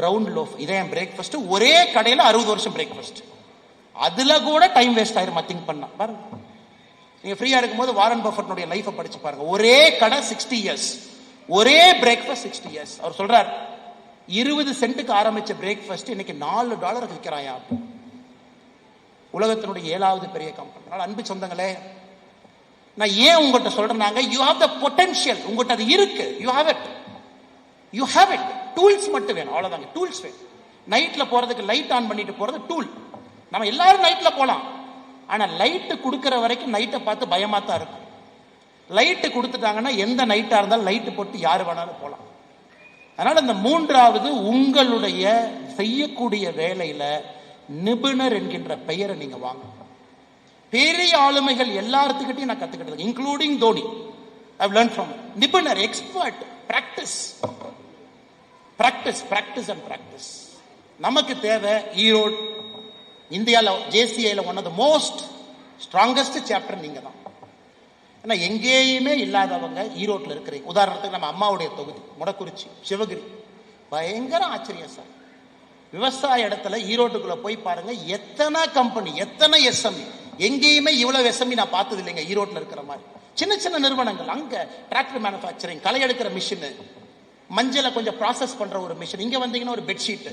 [SPEAKER 1] பிரவுன் லோஃப், இதே என் பிரேக்ஃபாஸ்ட். ஒரே கடையில் 60 வருஷம் பிரேக்ஃபாஸ்ட். அதுல கூட டைம் வேஸ்ட் ஆயிரும் திங்க் பண்ணா. பாருங்க, நீங்க ஃப்ரீயா இருக்கும்போது வாரன் பஃபெட்னுடைய லைஃபை படிச்சு பாருங்க. ஒரே கடை 60 இயர்ஸ், ஒரே பிரேக்ஃபாஸ்ட் 60 இயர்ஸ். அவர் சொல்றார், 20 சென்ட்டுக்கு ஆரம்பிச்ச பிரேக்ஃபாஸ்ட் இன்னைக்கு $4 விற்கிறாயா. உலகத்தினுடைய 7வது பெரிய கம்பெனி. அதனால அன்பு சொந்தங்களே, நான் ஏன் உங்கள்கிட்ட சொல்றேன்னாங்க, யூ ஹேவ் த பொட்டன்ஷியல், உங்கள்கிட்ட அது இருக்கு. You have it, you have it. Tools மட்டும் வேணும், அவ்வளவுதாங்க. டூல்ஸ் வேணும். நைட்ல போறதுக்கு லைட் ஆன் பண்ணிட்டு போறது டூல். நம்ம எல்லாரும் நைட்ல போலாம், ஆனா லைட் கொடுக்கிற வரைக்கும் நைட்டை பார்த்து பயமா தான் இருக்கும். லைட் கொடுத்துட்டாங்கன்னா எந்த நைட்டா இருந்தாலும் லைட் போட்டு யாரு வேணாலும் போலாம். அதனால இந்த 3வது உங்களுடைய செய்யக்கூடிய வேலையில நிபுணர் என்கின்ற பெயரை நீங்க வாங்க. பெரிய ஆளுமைகள் எல்லாத்துக்கிட்டையும் நான் கத்துக்கிட்டது, including Dhoni. I've learned from நிபுணர், expert, practice practice practice and practice. நமக்கு தேவை ஈரோடு, இந்தியாவில் ஜேசிஐல one of the most strongest chapter நீங்க தான். ஏன்னா எங்கேயுமே இல்லாதவங்க ஈரோட்டில் இருக்கிறீங்க. உதாரணத்துக்கு நம்ம அம்மாவுடைய தொகுதி முடக்குறிச்சி, சிவகிரி, பயங்கர ஆச்சரியம் சார். விவசாய இடத்துல ஈரோட்டுக்குள்ள போய் பாருங்க, எத்தனை கம்பெனி, எத்தனை எஸ்எம்இ. எங்கேயுமே இவ்வளவு எஸ்எம்இ நான் பார்த்தது இல்லைங்க ஈரோட்டில் இருக்கிற மாதிரி. சின்ன சின்ன நிறுவனங்கள், அங்க டிராக்டர் மேனுஃபேக்சரிங், களை எடுக்கிற மிஷின், மஞ்சளை கொஞ்சம் ப்ராசஸ் பண்ற ஒரு மிஷின், இங்க வந்தீங்கன்னா ஒரு பெட்ஷீட்,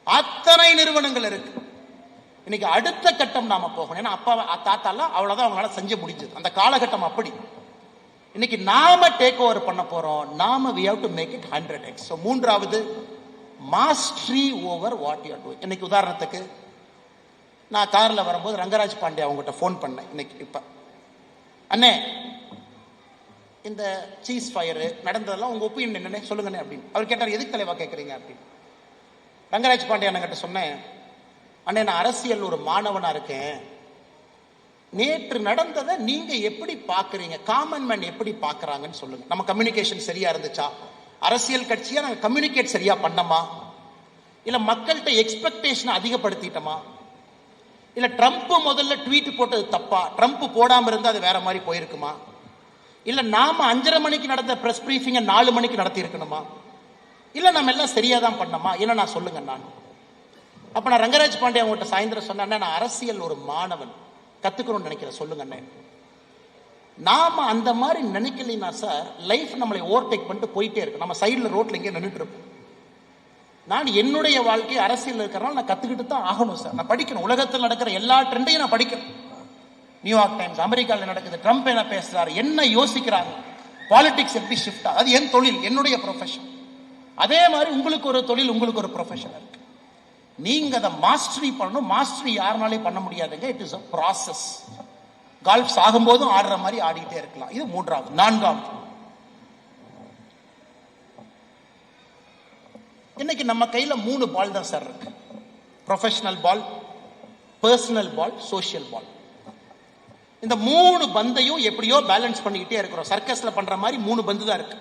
[SPEAKER 1] அத்தனை நிறுவனங்கள் இருக்கு. இன்னைக்கு அடுத்த கட்டம் நாம போகணும். ஏன்னா அப்பா தாத்தாலாம் அவ்வளவுதான் அவங்களால செஞ்ச முடிஞ்சது, அந்த காலகட்டம் அப்படி. இன்னைக்கு நாம டேக் ஓவர் பண்ண போறோம். நாம we have to make it 100x. So மூன்றாவது, mastery over what you are doing. இன்னைக்கு உதாரணத்துக்கு நான் கார்ல வரும்போது ரங்கராஜ் பாண்டே அவங்ககிட்ட ஃபோன் பண்ணேன். இன்னைக்கு இப்ப அண்ணே, இந்த சீஸ் ஃபயர் நடந்ததெல்லாம் உங்க ஒப்பீனியன் என்னன்னு சொல்லுங்கண்ணே அப்படின்னு. அவர் கேட்டார், எதுக்கு தலைவா கேட்குறீங்க அப்படின்னு. ரங்கராஜ் பாண்டே அண்ணங்கிட்ட சொன்னேன், அண்ணே நான் அரசியல் ஒரு மாணவனா இருக்கேன், நேற்று நடந்ததை நீங்க எப்படி பாக்குறீங்க, காமன் மேன் எப்படி பாக்குறாங்கன்னு சொல்லுங்க. நம்ம கம்யூனிகேஷன் சரியா இருந்துச்சா, அரசியல் கட்சியா நாங்க கம்யூனிகேட் சரியா பண்ணமா, இல்ல மக்கள்கிட்ட எக்ஸ்பெக்டேஷன் அதிகப்படுத்திட்டோமா, இல்ல ட்ரம்ப் முதல்ல ட்வீட் போட்டது தப்பா, ட்ரம்ப் போடாம இருந்தா அது வேற மாதிரி போயிருக்குமா, இல்ல நாம 5:30 மணிக்கு நடந்த பிரஸ் பிரீஃபிங்க 4 மணிக்கு நடத்தி இருக்கணுமா, இல்ல நம்ம எல்லாம் சரியா தான் பண்ணமா, என்ன நான் சொல்லுங்க. நான் அப்ப நான் ரங்கராஜ் பாண்டே அவங்ககிட்ட சாயந்தரம் சொன்னேன், நான் அரசியல் ஒரு மாணவன், கத்துக்கணும்னு நினைக்கிறேன், சொல்லுங்க. நாம அந்த மாதிரி நினைக்கலனா சார், லைஃப் நம்மளை ஓவர்டேக் பண்ணிட்டு போயிட்டே இருக்கு. நம்ம சைடுல ரோட்ல இங்கே நின்றுட்டு இருப்போம். நான் என்னுடைய வாழ்க்கை அரசியல் இருக்கிறனால நான் கத்துக்கிட்டு தான் ஆகணும் சார். நான் படிக்கணும், உலகத்தில் நடக்கிற எல்லா ட்ரெண்டையும் நான் படிக்கணும். நியூயார்க் டைம்ஸ், அமெரிக்காவில் நடக்குது, ட்ரம்ப் என்ன பேசுறாரு, என்ன யோசிக்கிறாங்க, பாலிடிக்ஸ் எப்படி ஷிஃப்ட் ஆகுது, அது என் தொழில், என்னுடைய ப்ரொஃபஷன். அதே மாதிரி உங்களுக்கு ஒரு தொழில், உங்களுக்கு ஒரு ப்ரொஃபஷன் இருக்கு. நீங்க அதை மாஸ்டரி பண்ணணும். மாஸ்டரி யாருனாலே பண்ண முடியாதுங்க, it is a process. Golf சாகும்போதும் ஆடுற மாதிரி ஆடிட்டே இருக்கலாம். இது மூன்றாவது. நான்காவது, இன்னைக்கு நம்ம கையில 3 பால் தான் சார் இருக்கு. ப்ரொஃபஷனல் பால், பர்சனல் பால், சோஷியல் பால். இந்த 3 பந்தையும் எப்படியோ பேலன்ஸ் பண்ணிக்கிட்டே இருக்கிறோம். சர்க்கஸ்ல பண்ற மாதிரி 3 பந்து தான் இருக்கு.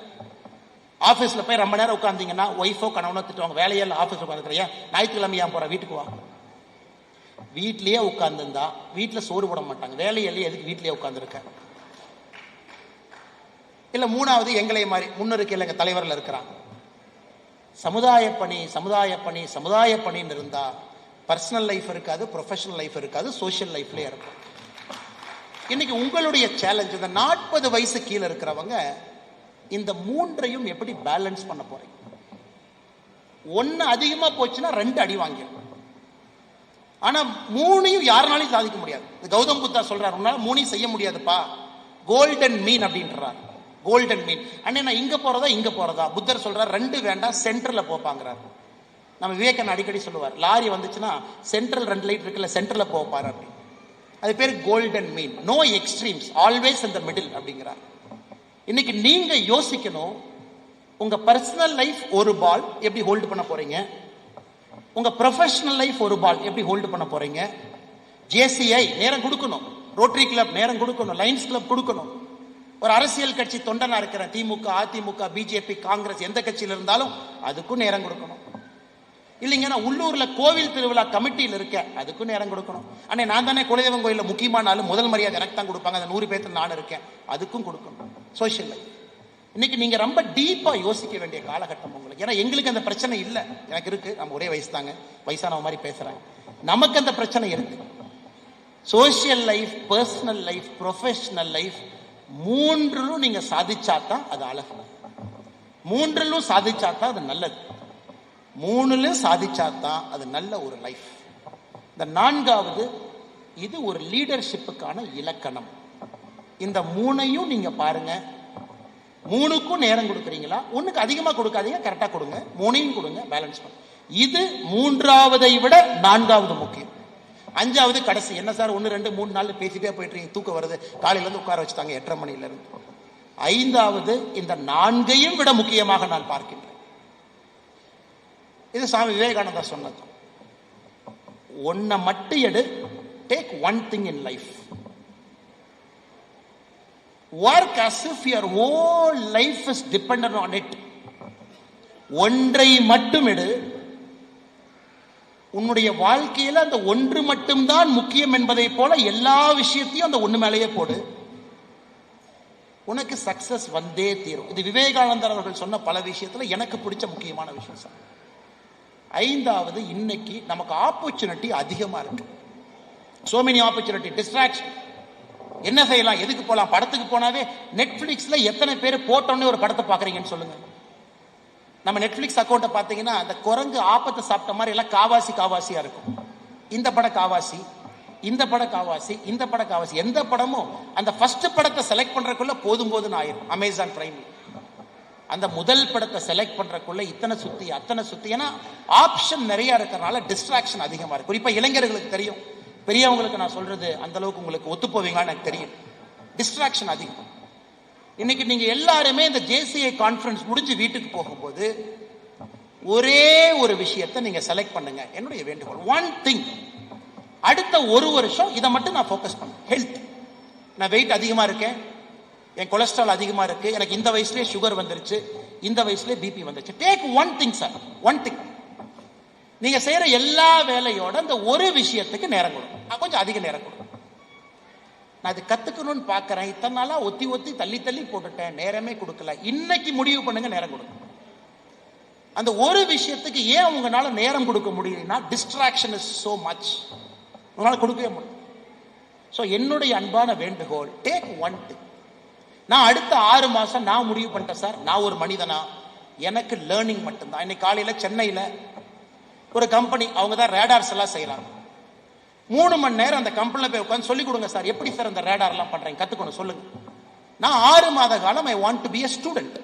[SPEAKER 1] ஆபீஸ்ல போய் ரொம்ப நேரம் உட்கார்ந்தீங்கன்னா ஒய்ஃபோ கணவனோ திட்டுவாங்க, வேலையில ஆபீஸ்ல உட்காந்துக்கிறியா, ஞாயிற்றுக்கிழமை ஏன் போற, வீட்டுக்கு வா. வீட்லயே உட்கார்ந்துருந்தா வீட்டுல சோறு போட மாட்டாங்க, வேலையிலேயே எதுக்கு வீட்லயே உட்கார்ந்துருக்க. இல்ல மூணாவது, எங்களை மாதிரி முன்னருக்கு எங்க தலைவர்ல இருக்கிறாங்க, சமுதாய பணி சமுதாய பணி சமுதாய பணின்னு இருந்தா பர்சனல் லைஃப் இருக்காது, ப்ரொஃபஷனல் லைஃப் இருக்காது, சோஷியல் லைஃப்லயே இருக்கும். இன்னைக்கு உங்களுடைய சேலஞ்ச், இந்த 40 வயசு கீழே இருக்கிறவங்க இந்த 3ஐயும் எப்படி பேலன்ஸ் பண்ண போறீங்க. 1 அதிகமா போச்சுன்னா 2 அடி வாங்கிடும். ஆனா 3ஐயும் யாருனாலையும் சாதிக்க முடியாது. கௌதம் புத்தா சொல்றாரு, உன்னால 3ஐயும் செய்ய முடியாதுப்பா, கோல்டன் மீன் அப்படின்றாரு. கோல்டன் மீன் அண்ணே, நான் இங்க போறதா இங்க போறதா. புத்தர் சொல்றாரு 2 வேண்டாம், சென்டர்ல போப்பாங்கிறார். நம்ம விவேகன் அடிக்கடி சொல்லுவார், லாரி வந்துச்சுன்னா சென்ட்ரல் 2 லைட் இருக்குல்ல, சென்டர்ல போப்பாரு அப்படி. அது பேர் கோல்டன் மீன். No extremes, always in the middle அப்படிங்கிறார். இன்னைக்கு நீங்க யோசிக்கணும், உங்க பர்சனல் லைஃப் ஒரு பால் எப்படி ஹோல்டு பண்ண போறீங்க, உங்க ப்ரொஃபஷனல் லைஃப் ஒரு பால் எப்படி ஹோல்டு பண்ண போறீங்க. ஜேசிஐ நேரம் கொடுக்கணும், ரோட்டரி கிளப் நேரம் கொடுக்கணும், லைன்ஸ் கிளப் கொடுக்கணும். ஒரு அரசியல் கட்சி தொண்டனா இருக்கிற திமுக, அதிமுக, பிஜேபி, காங்கிரஸ், எந்த கட்சியில் இருந்தாலும் அதுக்கும் நேரம் கொடுக்கணும். இல்லைங்க நான் உள்ளூர்ல கோவில் திருவிழா கமிட்டியில் இருக்க, அதுக்கும் நேரம் கொடுக்கணும். அண்ணே நான் தானே குலதெய்வம் கோயிலில் முக்கியமான ஆளு, முதல் மரியாதை எனக்கு தான் கொடுப்பாங்க, அந்த 100 பேர்த்துல நான் இருக்கேன், அதுக்கும் கொடுக்கணும். சோஷியல் லைஃப் இன்னைக்கு நீங்க ரொம்ப டீப்பா யோசிக்க வேண்டிய காலகட்டம் உங்களுக்கு. ஏன்னா எங்களுக்கு அந்த பிரச்சனை இல்லை, எனக்கு இருக்கு, நம்ம ஒரே வயசு தாங்க, வயசானவ மாதிரி பேசுறாங்க, நமக்கு அந்த பிரச்சனை இருக்கு. Social life, personal life, professional life, 3லும் நீங்க சாதிச்சாதான் அது அழகு, 3லும் சாதிச்சாதான் அது நல்லது, 3லும் சாதிச்சாதான் அது நல்ல ஒரு லைஃப். இந்த 4வது, இது ஒரு லீடர்ஷிப்புக்கான இலக்கணம். இந்த 3ஐயும் நீங்க பாருங்க, 3க்கும் நேரம் கொடுக்குறீங்களா, 1க்கு அதிகமா கொடுக்காதீங்க, கரெக்டா கொடுங்க, 3ஐயும் கொடுங்க, பேலன்ஸ் பண்ணுங்க. இது 3வதை விட 4வது முக்கியம். 5வது கடைசி. என்ன சார் 1 2 3 4 பேசிட்டே போயிட்டு இருக்கீங்க, தூக்கம் வருது, காலையில இருந்து உட்கார வச்சுட்டாங்க 8:30 மணில இருந்து. 5வது, இந்த 4ஐயும் விட முக்கியமாக நான் பார்க்கின்றேன், இது சுவாமி விவேகானந்தா சொன்னது. ஒன்ன மட்டும் எடு, take one thing in life, work as if your whole life is dependent on it. ஒன்றை மட்டும் எடு, உன்னுடைய வாழ்க்கையில அந்த ஒன்று மட்டும்தான் முக்கியம் என்பதை போல எல்லா விஷயத்தையும் அந்த ஒண்ணு மேலேயே போடு, உனக்கு சக்சஸ் வந்தே தீரும். இது விவேகானந்தர் அவர்கள் சொன்ன பல விஷயத்துல எனக்கு பிடிச்ச முக்கியமான விஷயம் சார். ஐந்தாவது, இன்னைக்கு நமக்கு ஆப்பர்ச்சுனிட்டி அதிகமா இருக்கு. So many opportunity, distraction. என்ன செய்யலாம், எதுக்கு போலாம்? படத்துக்கு போனாவே நெட்ஃபிளிக்ஸ்ல எத்தனை பேர் போட்டோன்னே ஒரு படத்தை பாக்குறீங்கன்னு சொல்லுங்க. நம்ம நெட்ஃபிளிக்ஸ் அக்கௌண்ட்டை பார்த்தீங்கன்னா அந்த குரங்கு ஆப்பத்தை சாப்பிட்ட மாதிரி எல்லாம் காவாசியா இருக்கும். இந்த படம் காவாசி, இந்த படம் காவாசி, இந்த படம் காவாசி. எந்த படமும் அந்த ஃபர்ஸ்ட் படத்தை செலக்ட் பண்றதுக்குள்ள போதும்னு ஆயிரும். அமேசான் பிரைம் அந்த முதல் படத்தை செலக்ட் பண்றதுக்குள்ள இத்தனை சுத்தி அத்தனை சுத்தி. ஏன்னா ஆப்ஷன் நிறைய இருக்கிறனால டிஸ்ட்ராக்ஷன் அதிகமா இருக்கு. குறிப்பா இளைஞர்களுக்கு தெரியும், பெரியவங்களுக்கு நான் சொல்றது அந்த அளவுக்கு உங்களுக்கு ஒத்து போவீங்கன்னு எனக்கு தெரியும். டிஸ்ட்ராக்ஷன் அதிகம். இன்னைக்கு நீங்க எல்லாருமே இந்த JCI கான்ஃபரன்ஸ் முடிஞ்சு வீட்டுக்கு போகும்போது ஒரே ஒரு விஷயத்தை நீங்க செலக்ட் பண்ணுங்க. என்னுடைய வேண்டுகோள், ஒன் திங். அடுத்த ஒரு வருஷம் இதை மட்டும் நான் ஃபோக்கஸ் பண்ணேன். ஹெல்த். நான் வெயிட் அதிகமா இருக்கேன், என் கொலஸ்ட்ரால் அதிகமா இருக்கு, எனக்கு இந்த வயசுலயே சுகர் வந்துருச்சு, இந்த வயசுலயே BP வந்துருச்சு. Take one thing sir, one thing. நீங்க செய்யற எல்லா வேலையோட அந்த ஒரு விஷயத்துக்கு நேரம் கொடுக்கும், கொஞ்சம் அதிக நேரம் கொடுக்கும். நான் அது கத்துக்கணும்னு பாக்குறேன், இத்தனை நாளா ஒத்தி தள்ளி போட்டுட்டேன், நேரமே கொடுக்கல. இன்னைக்கு முடிவு பண்ணுங்க, நேரம் கொடுக்கும். அந்த ஒரு விஷயத்துக்கு ஏன் உங்களால நேரம் கொடுக்க முடியலன்னா, டிஸ்ட்ராக்ஷன் இஸ் சோ மச், உங்களால கொடுக்கவே முடியும். ஸோ என்னுடைய அன்பான வேண்டுகோள், டேக் ஒன் திங். நான் அடுத்த 6 மாசம் நான் முடிவு பண்ணிட்டேன் சார், நான் ஒரு மனிதனா, எனக்கு லேர்னிங் மட்டும்தான். இன்னைக்கு காலையில சென்னையில ஒரு கம்பெனி, அவங்க தான் ரேடார்ஸ் எல்லாம் செய்யறாங்க. 3 மணி நேரம் அந்த கம்பெனில போய் உட்காந்து சொல்லி கொடுங்க சார், எப்படி சார் அந்த ரேடார் எல்லாம் பண்றீங்க, கத்துக்கணும் சொல்லுங்க. நான் 6 மாத காலம் I want to be a student.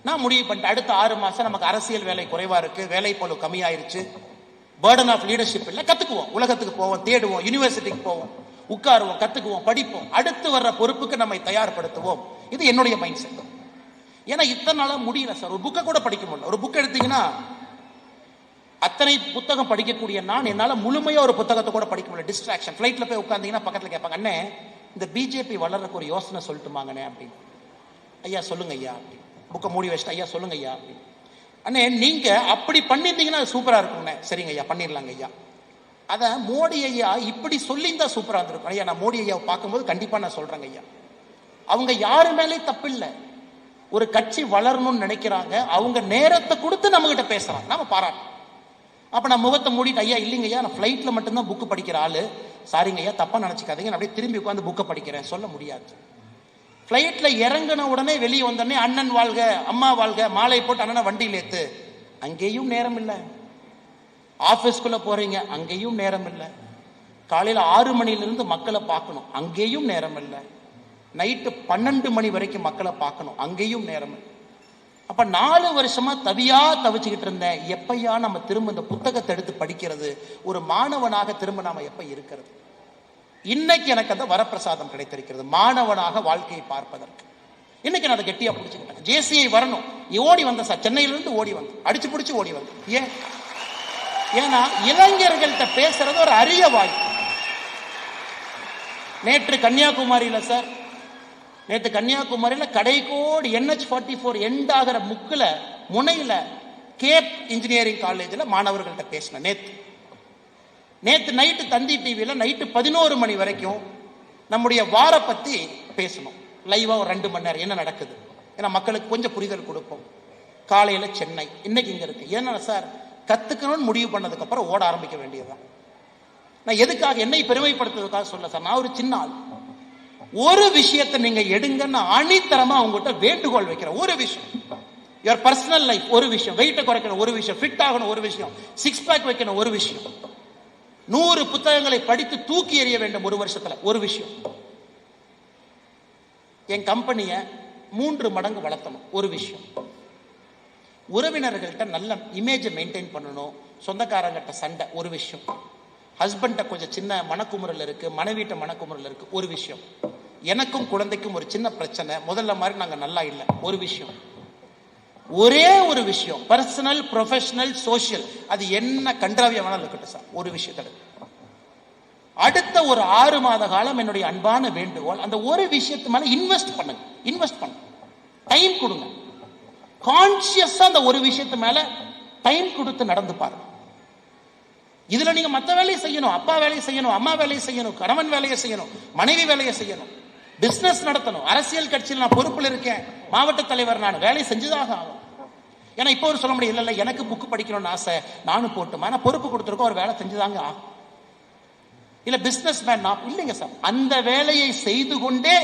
[SPEAKER 1] நான் முடிவு பண்ணிட்டு அடுத்த 6 மாசம் நமக்கு அரசியல் வேலை குறைவா இருக்கு, வேலை போல கம்மியாயிருச்சு, பர்டன் ஆஃப் லீடர்ஷிப் இல்லை, கத்துக்குவோம், உலகத்துக்கு போவோம், தேடுவோம், யூனிவர்சிட்டிக்கு போவோம், உட்காருவோம், கத்துக்குவோம், படிப்போம், அடுத்து வர்ற பொறுப்புக்கு நம்மை தயார்படுத்துவோம். இது என்னுடைய மைண்ட் செட். ஏன்னா இத்தனை நாளா முடியல சார், ஒரு புக்கை கூட படிக்க முடியல. ஒரு புக் எடுத்தீங்கன்னா அத்தனை புத்தகம் படிக்கக்கூடிய நான் என்னால முழுமையா ஒரு புத்தகத்தை கூட படிக்க முடியல. டிஸ்ட்ராக்ஷன். ஃபிளைட்ல போய் உட்கார்ந்தீங்கன்னா பக்கத்துல கேட்பாங்க, அண்ணே இந்த பிஜேபி வளர்றதுக்கு ஒரு யோசனை சொல்லிட்டுமாங்கண்ணே அப்படின்னு. ஐயா சொல்லுங்க ஐயா அப்படி. புக்கை மூடி வச்சுட்டு ஐயா சொல்லுங்க ஐயா அப்படின்னு. அண்ணே நீங்க அப்படி பண்ணிருந்தீங்கன்னா சூப்பரா இருக்கும்ண்ணே. சரிங்க ஐயா, பண்ணிடலாங்க ஐயா. அத மோடி ஐயா இப்படி சொல்லியிருந்தா சூப்பரா இருந்திருக்கும். ஐயா நான் மோடி ஐயாவை பார்க்கும்போது கண்டிப்பா நான் சொல்றேங்க ஐயா. அவங்க யாரு மேலே தப்பு இல்லை. ஒரு கட்சி வளரணும்னு நினைக்கிறாங்க, அவங்க நேரத்தை கொடுத்து நம்ம கிட்ட பேசுறாங்க, நம்ம பாராட்டணும். அப்ப நான் முகத்தை மூடிட்டு ஐயா இல்லைங்க ஐயா நான் ஃபிளைட்ல மட்டும்தான் புக்கு படிக்கிற ஆளு, சாரிங்க ஐயா தப்பா நினைச்சுக்காதீங்க, நான் அப்படியே திரும்பி உட்காந்து புக்கை படிக்கிறேன் சொல்ல முடியாது. ஃபிளைட்ல இறங்கின உடனே வெளியே வந்தோடனே அண்ணன் வாழ்க அம்மா வாழ்க மாலை போட்டு அண்ணனை வண்டியில் ஏத்து, அங்கேயும் நேரம் இல்லை. ஆபீஸ்க்குள்ள போறீங்க, அங்கேயும் நேரம் இல்லை. காலையில 6 மணிலிருந்து மக்களை பார்க்கணும், அங்கேயும் நேரம் இல்லை. நைட்டு 12 மணி வரைக்கும் மக்களை பார்க்கணும், அங்கேயும் நேரம் இல்லை. அப்ப 4 வருஷமா தவிச்சுக்கிட்டு இருந்தேன், எப்பையா நம்ம திரும்ப இந்த புத்தகத்தை எடுத்து படிக்கிறது, ஒரு மாணவனாக திரும்ப நாம எப்ப இருக்கிறது. இன்னைக்கு எனக்கு அந்த வரப்பிரசாதம் கிடைத்திருக்கிறது, மாணவனாக வாழ்க்கையை பார்ப்பதற்கு. இன்னைக்கு நான் அதை கெட்டியா பிடிச்சுக்கிட்டேன். JCI வரணும், ஓடி வந்தேன் சார், சென்னையிலிருந்து ஓடி வந்தேன், அடிச்சு பிடிச்சு ஓடி வந்தேன். ஏன்னா இளைஞர்கள்ட்ட பேசுறது ஒரு அரிய வாய்ப்பு. நேற்று கன்னியாகுமரியில சார், நேற்று கன்னியாகுமரியில கடைக்கோடு NH44 எண்ட் ஆகிற முனையில கேப் இன்ஜினியரிங் காலேஜில் மாணவர்கள்ட்ட பேசினேன். நேற்று நைட்டு தந்தி டிவியில் நைட்டு 11 மணி வரைக்கும் நம்முடைய வார பத்தி பேசணும் லைவா, ஒரு 2 மணி நேரம் என்ன நடக்குது, ஏன்னா மக்களுக்கு கொஞ்சம் புரிதல் கொடுப்போம். காலையில சென்னை, இன்னைக்கு இங்க இருக்கு. ஏன்னா சார் கத்துக்கணும்னு முடிவு பண்ணதுக்கு அப்புறம் ஓட ஆரம்பிக்க வேண்டியதுதான். நான் எதுக்காக என்னை பெருமைப்படுத்துறதுக்காக சொல்ல சார், நான் ஒரு சின்ன ஆள். ஒரு விஷயத்தை நீங்க எடுங்கன்னு அணித்தரமா அவங்ககிட்ட வேண்டுகோள் வைக்கிறேன். ஒரு விஷயம், யுவர் பர்சனல் லைஃப் ஒரு விஷயம், வெயிட்டை குறைக்கணும் ஒரு விஷயம், ஃபிட் ஆகணும் ஒரு விஷயம், 6 பேக் வைக்கணும் ஒரு விஷயம், 100 புத்தகங்களை படித்து தூக்கி எறிய வேண்டும் ஒரு வருஷத்துல ஒரு விஷயம், என் கம்பெனியை 3 மடங்கு வளர்த்தணும் ஒரு விஷயம், உறவினர்கள்ட்ட நல்ல இமேஜை மெயின்டைன் பண்ணணும், சொந்தக்காரங்கிட்ட சண்டை ஒரு விஷயம், ஹஸ்பண்ட கொஞ்சம் சின்ன மனக்குமுறல் இருக்கு, மனைவிட்ட மனக்குமுறல் இருக்கு ஒரு விஷயம், எனக்கும் குழந்தைக்கும் ஒரு சின்ன பிரச்சனை, முதல்ல மாதிரி நாங்க நல்லா இல்லை ஒரு விஷயம். ஒரே ஒரு விஷயம், பர்சனல், ப்ரொஃபஷனல், சோசியல், அது என்ன கன்றாவியம் வேணாலும் இருக்கட்டும் சார், ஒரு விஷயத்துல அடுத்த ஒரு 6 மாத காலம் என்னுடைய அன்பான வேண்டுகோள், அந்த ஒரு விஷயத்து மேல இன்வெஸ்ட் பண்ணுங்க. இன்வெஸ்ட் பண்ணுங்க, டைம் கொடுங்க. கான்சியஸா அந்த ஒரு விஷயத்து மேல டைம் கொடுத்து நடந்து பாருங்க. இதுல நீங்க மத்த வேலையை செய்யணும், அப்பா வேலையை செய்யணும், அம்மா வேலையை செய்யணும், கணவன் வேலையை செய்யணும், மனைவி வேலையை செய்யணும், பிசினஸ் நடத்தணும், அரசியல் கட்சியில் நான் பொறுப்பில் இருக்கேன், மாவட்ட தலைவர், நான் வேலையை செஞ்சுதாக ஆகும். ஏன்னா இப்போ ஒரு சொல்ல முடியும், இல்ல எனக்கு புக்கு படிக்கணும்னு ஆசை, நானும் போட்டுமா, நான் பொறுப்பு கொடுத்துருக்கோம், ஒரு வேலை செஞ்சுதாங்க ஆகும். இல்ல பிசினஸ் மேன் நான் இல்லைங்க சார், அந்த வேலையை செய்து கொண்டே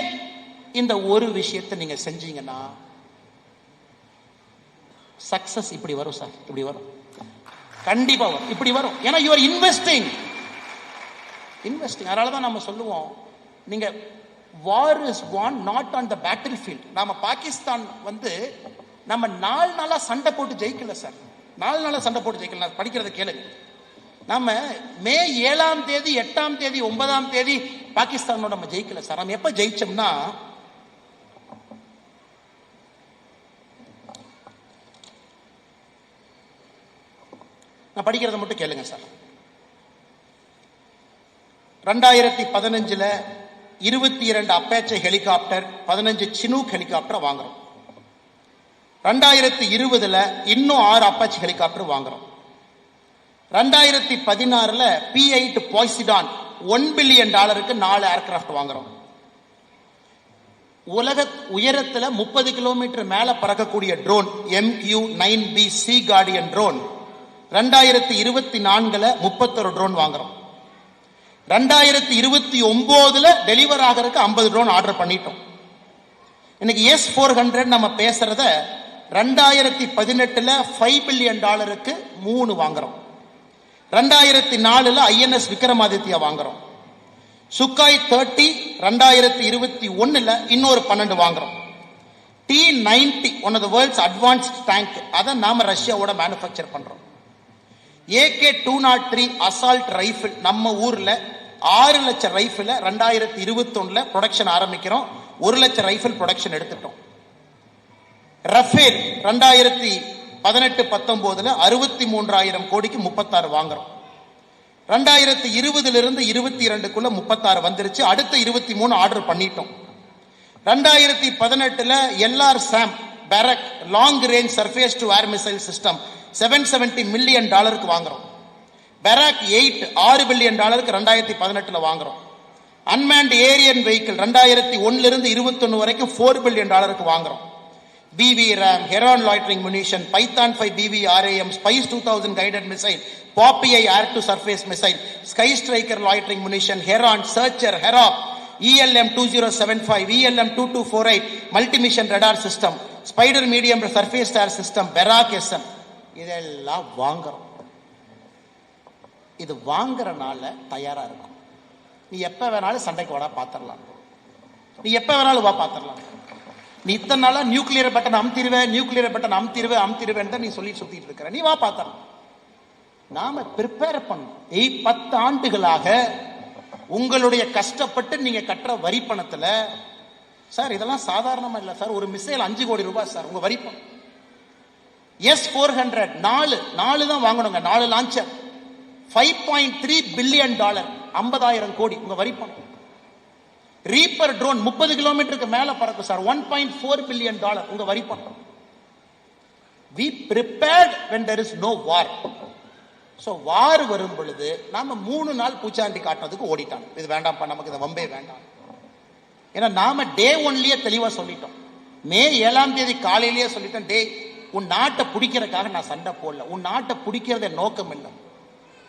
[SPEAKER 1] இந்த ஒரு விஷயத்தை நீங்க செஞ்சீங்கன்னா சக்சஸ் இப்படி வரும் சார், இப்படி வரும், கண்டிப்பா வரும், இப்படி வரும். ஏன்னா யூ ஆர் இன்வெஸ்டிங். அதனாலதான் நம்ம சொல்லுவோம், நீங்க war is won not on the battlefield. நாம பாகிஸ்தான் நம்ம 4 நாளா சண்டை போட்டு ஜெயிக்கல சார், 4 நாளா சண்டை போட்டு ஜெயிக்கல. நான் படிக்கிறத கேளுங்க. நம்ம மே 7ஆம் தேதி, 8ஆம் தேதி, 9ஆம் தேதி பாகிஸ்தானோட நம்ம ஜெயிக்கல சார். நம்ம எப்ப ஜெயிச்சோம்னா, நான் படிக்கிறத மட்டும் கேளுங்க சார். 2015 22 அப்பாச்சே ஹெலிகாப்டர், 15 சினூக் ஹெலிகாப்டர் வாங்குறோம். 2020 இன்னும் 6 அப்பாச்சி ஹெலிகாப்டர் வாங்குறோம். 2016 P8 பாய்சிடான் $1 பில்லியன் 4 ஏர்கிராப்ட் வாங்குறோம். உலக உயரத்தில் 30 கிலோமீட்டர் மேல பறக்கக்கூடிய drone MQ-9B sea guardian drone 2024 31 drone வாங்குறோம். 2029 டெலிவர் ஆகிறதுக்கு 50 ட்ரோன் ஆர்டர் பண்ணிட்டோம். இன்னைக்கு S-400 நம்ம பேசுறத 2018 $5 பில்லியன் 3 வாங்குறோம். 2004 INS விக்ரமாதித்யா வாங்குறோம். சுக்காய் 30 2021 இன்னொரு 12 வாங்குறோம். T-90 one of the world's advanced tank, அதை நாம ரஷ்யாவோட மேனுஃபேக்சர் பண்றோம். AK-203 அசால்ட் ரைபிள் நம்ம ஊர்ல 6 லட்சம் ரைபிள் 2021 ப்ரொடக்ஷன் ஆரம்பிக்கிறோம். 1 லட்சம் ரைபிள் ப்ரொடக்ஷன் எடுத்துட்டோம். ரஃபேல் 2018-19 63,000 கோடிக்கு 36 வாங்குறோம். 2020 இருந்து 22க்குள்ள 36 வந்துருச்சு. அடுத்த 23 ஆர்டர் பண்ணிட்டோம். 2018 LRSAM Barak long range surface to air missile system $770 million வாங்குறோம். பேராக் 8 $6 பில்லியன் 2018 வாங்குறோம். அன்மேன்ட் ஏரியன் வெஹிக்கிள் 2001 இருந்து 21 வரைக்கும் $4 பில்லியன் வாங்குறோம். BB-RAM, Heron loitering munition, Python 5 BB-RAM, Spice 2000 guided missile, Popeye air-to-surface missile, Sky Striker loitering munition, Heron, Searcher, Herop, ELM-2075, ELM-2248, multi-mission radar system, Spider medium surface air system, Barak SM. இதெல்லாம் வாங்குறோம். இது வாங்குறனால தயாரா இருக்கும். நீ எப்ப வேணாலும் சண்டைக்கு வாடா பாத்திரலாம், நீ எப்ப வேணாலும் வா பாத்திரலாம். நீ இத்தனை நாளா நியூக்ளியர் பட்டன் அமுத்திடுவேன் தான் நீ சொல்லி சுத்திட்டு இருக்கிற. நீ வா பாத்திரலாம். நாம ப்ரிப்பேர் பண்ணோம். 10 ஆண்டுகளாக உங்களுடைய கஷ்டப்பட்டு நீங்க கட்டுற வரி பணத்துல சார், இதெல்லாம் சாதாரணமா இல்ல சார். ஒரு மிசைல் 5 கோடி ரூபாய் சார், உங்க வரி பணம். S-400 4 தான் வாங்கணுங்க. 4 லான்ச்சர் $5.3 பில்லியன் 50,000 கோடி உங்க வரி பணம். ரீப்பர் ட்ரோன் 30 கிலோமீட்டருக்கு மேல பறக்கும் சார், $1.4 பில்லியன் உங்க வரி பணம். We prepared when there is no war. So வார் வரும் பொழுது நாம 3 நாள் பூச்சாண்டி காட்டுறதுக்கு ஓடிட்டாங்க. இது வேண்டாம்ப்பா, நமக்கு இந்த வம்பே வேண்டாம். ஏன்னா நாம டே 1லயே தெளிவா சொல்லிட்டோம். மே 7ஆம் தேதி காலையிலேயே சொல்லிட்டோம், டே உன் நாட்டை பிடிக்கிறதுக்காக நான் சண்டை போடல, உன் நாட்டை பிடிக்கிறத நோக்கம் இல்லை.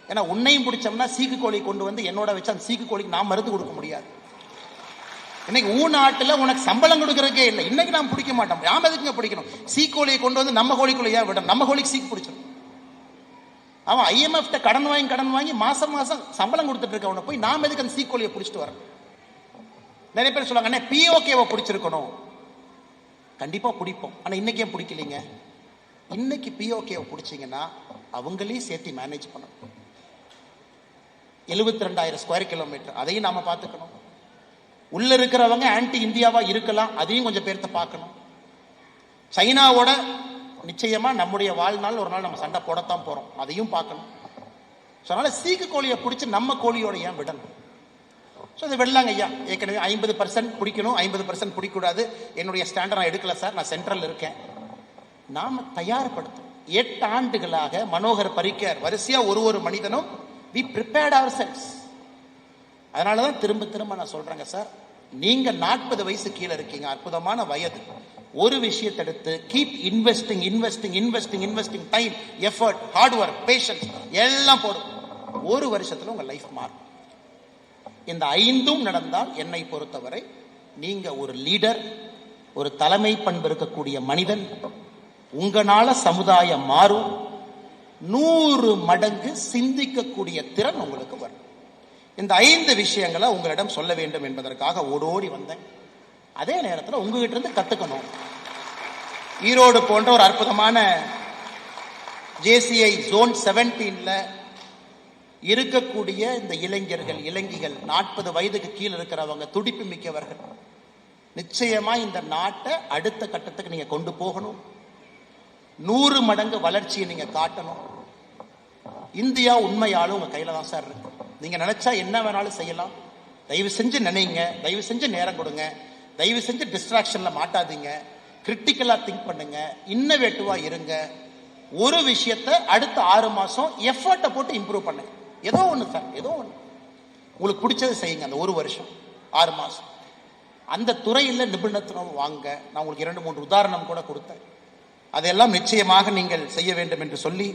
[SPEAKER 1] ஏன்னா உன்னையும் பிடிச்சோம்னா சீக்கு கோழி கொண்டு வந்து என்னோட வச்சு அந்த சீக்கு கோழிக்கு நான் மருந்து கொடுக்க முடியாது. இன்னைக்கு நாட்டுல உனக்கு சம்பளம் கொடுக்கறதுக்கே இல்லை. இன்னைக்கு நாம் பிடிக்க மாட்டோம். யாம எதுக்குங்க பிடிக்கணும்? சீக்கோழியை கொண்டு வந்து நம்ம கோழிக்குள்ள ஏன் விடணும்? நம்ம கோழிக்கு சீக்கு பிடிச்சிடும். அவன் IMF கடன் வாங்கி மாசம் சம்பளம் கொடுத்துட்டு இருக்கவனை போய் நாம எதுக்கு அந்த சீக்கோழியை பிடிச்சிட்டு வர? நிறைய பேர் சொல்லுவாங்க, அண்ணே POKவை பிடிச்சிருக்கணும். கண்டிப்பா பிடிப்போம். ஆனா இன்னைக்கு ஏன் பிடிக்கலீங்க? இன்னைக்கு POKவை பிடிச்சிங்கன்னா அவங்களையும் சேர்த்து மேனேஜ் பண்ணணும். 72,000 ஸ்கொயர் கிலோமீட்டர், அதையும் நாம பார்த்துக்கணும். உள்ள இருக்கிறவங்க ஆன்டி இந்தியாவா இருக்கலாம், அதையும் கொஞ்சம் பேர்த்த பார்க்கணும். சைனாவோட நிச்சயமா நம்முடைய வாழ்நாள் ஒரு நாள் நம்ம சண்டை போடத்தான் போறோம், அதையும் பார்க்கணும். ஸோ அதனால சீக்கு கோழியை பிடிச்சி நம்ம கோழியோட ஏன் விடணும்? ஸோ அதை விடலாங்க ஐயா. ஏற்கனவே 50% பிடிக்கணும், 50% பிடிக்கூடாது. என்னுடைய ஸ்டாண்டர்ட் நான் எடுக்கல சார், நான் சென்ட்ரல் இருக்கேன். நாம தயார்படுத்தும் 8 ஆண்டுகளாக மனோகர் பரிக்கர் வரிசையா ஒரு மனிதனும் we prepared ourselves. அதனாலதான் திரும்ப திரும்ப நான் சொல்றேங்க சார், நீங்க 40 வயசு கீழே இருக்கீங்க, அற்புதமான வயது. ஒரு விஷயத்தை எடுத்து keep investing investing investing investing time, effort, hard work, patience எல்லாம் போடும். ஒரு வருஷத்துல உங்க லைஃப் மாறும். இந்த 5ம் நடந்தால் என்னை பொறுத்தவரை நீங்க ஒரு லீடர், ஒரு தலைமை பண்பு இருக்கக்கூடிய மனிதன். உங்களால சமுதாயம் மாறும். 100 மடங்கு சிந்திக்கக்கூடிய திறன் உங்களுக்கு வரும். இந்த 5 விஷயங்களை உங்களிடம் சொல்ல வேண்டும் என்பதற்காக ஓடோடி வந்தேன். அதே நேரத்தில் உங்ககிட்ட இருந்து கத்துக்கணும். ஈரோடு போன்ற ஒரு அற்புதமான JCI Zone 17ல இருக்கக்கூடிய இந்த இளைஞர்கள், இளைஞிகள், 40 வயதுக்கு கீழே இருக்கிறவங்க, துடிப்பு மிக்கவர்கள். நிச்சயமா இந்த நாட்டை அடுத்த கட்டத்துக்கு நீங்க கொண்டு போகணும். 100 மடங்கு வளர்ச்சியை நீங்க காட்டணும். இந்தியா உண்மையாலும் உங்க கையில தான் சார் இருக்கு. நீங்க நினைச்சா என்ன வேணாலும் செய்யலாம். தயவு செஞ்சு நினைங்க, தயவு செஞ்சு நேரம் கொடுங்க, தயவு செஞ்சு டிஸ்ட்ராக்ஷன்ல மாட்டாதீங்க, கிரிட்டிக்கலா திங்க் பண்ணுங்க, இன்னோவேட்டிவா இருங்க. ஒரு விஷயத்தை அடுத்த 6 மாசம் எஃபர்ட்டை போட்டு இம்ப்ரூவ் பண்ணுங்க. ஏதோ ஒண்ணு சார், ஏதோ ஒண்ணு உங்களுக்கு பிடிச்சது செய்யுங்க. அந்த 1 வருஷம் 6 மாசம் அந்த துறையில் நிபுணத்துவம் வாங்க. நான் உங்களுக்கு 2-3 உதாரணம் கூட கொடுத்தேன். அதெல்லாம் நிச்சயமாக நீங்கள் செய்ய வேண்டும் என்று சொல்லி,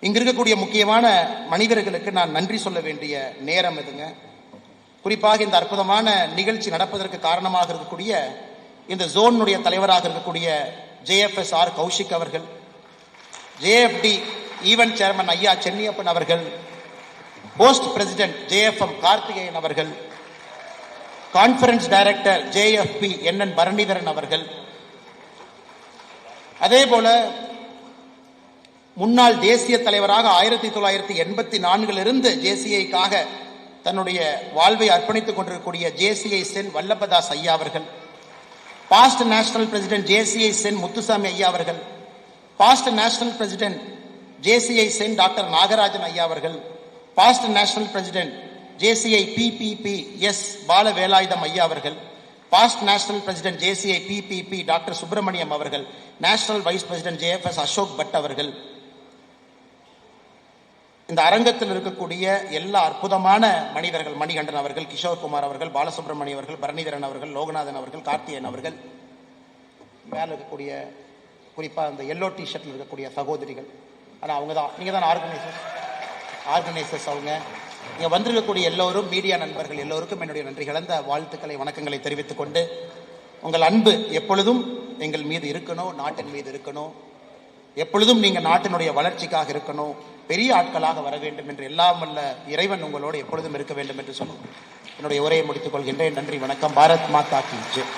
[SPEAKER 1] இங்க இருக்கக்கூடிய முக்கியமான மனிதர்களுக்கு நான் நன்றி சொல்ல வேண்டிய நேரம் இதுங்க. குறிப்பாக இந்த அற்புதமான நிகழ்ச்சி நடப்பதற்கு காரணமாக இருக்கக்கூடிய இந்த ஜோனுடைய தலைவராக இருக்கக்கூடிய JFSR கௌஷிக் அவர்கள், JFD ஈவென்ட் சேர்மன் ஐயா சென்னியப்பன் அவர்கள், போஸ்ட் பிரசிடென்ட் JFM கார்த்திகேயன் அவர்கள், conference director JFP NN Bharanidharan அவர்கள், அதே போல முன்னாள் தேசிய தலைவராக 1984 JCIக்காக தன்னுடைய வாழ்வை அர்ப்பணித்துக் கொண்டிருக்கக்கூடிய JCI சென் வல்லபதாஸ் ஐயா அவர்கள், past national president JCI Sen Muthusamy ஐயா அவர்கள், past national president JCI Sen doctor Nagarajan ஐயா அவர்கள், past national president JCI PPP S Bala Velayutham ஐயா அவர்கள், past national president JCI PPP doctor Subramaniam அவர்கள், national vice president JFS Ashok Bhat அவர்கள், இந்த அரங்கத்தில் இருக்கக்கூடிய எல்லா அற்புதமான மனிதர்கள், மணிகண்டன் அவர்கள், கிஷோர் குமார் அவர்கள், பாலசுப்ரமணியம் அவர்கள், பரணிதரன் அவர்கள், லோகநாதன் அவர்கள், கார்த்தியன் அவர்கள், மேல இருக்கக்கூடிய குறிப்பா அந்த எல்லோ டிஷர்ட்ல இருக்கக்கூடிய சகோதரிகள், ஆனா அவங்க தான், நீங்க தான் ஆர்கனைசர்ஸ். அவங்க இங்க வந்திருக்கக்கூடிய எல்லோரும் மீடியா நண்பர்கள் எல்லோருக்கும் என்னுடைய நன்றி கலந்த வாழ்த்துக்களை, வணக்கங்களை தெரிவித்துக் கொண்டு, உங்கள் அன்பு எப்பொழுதும் எங்கள் மீது இருக்கணும், நாட்டின் மீது இருக்கணும். எப்பொழுதும் நீங்க நாட்டினுடைய வளர்ச்சிக்காக இருக்கணும், பெரிய ஆட்களாக வர வேண்டும் என்று எல்லாம் வல்ல இறைவன் உங்களோடு எப்பொழுதும் இருக்க வேண்டும் என்று சொல்லி என்னுடைய உரையை முடித்துக் கொள்கின்றேன். நன்றி, வணக்கம். பாரத் மாதா கி ஜெய்.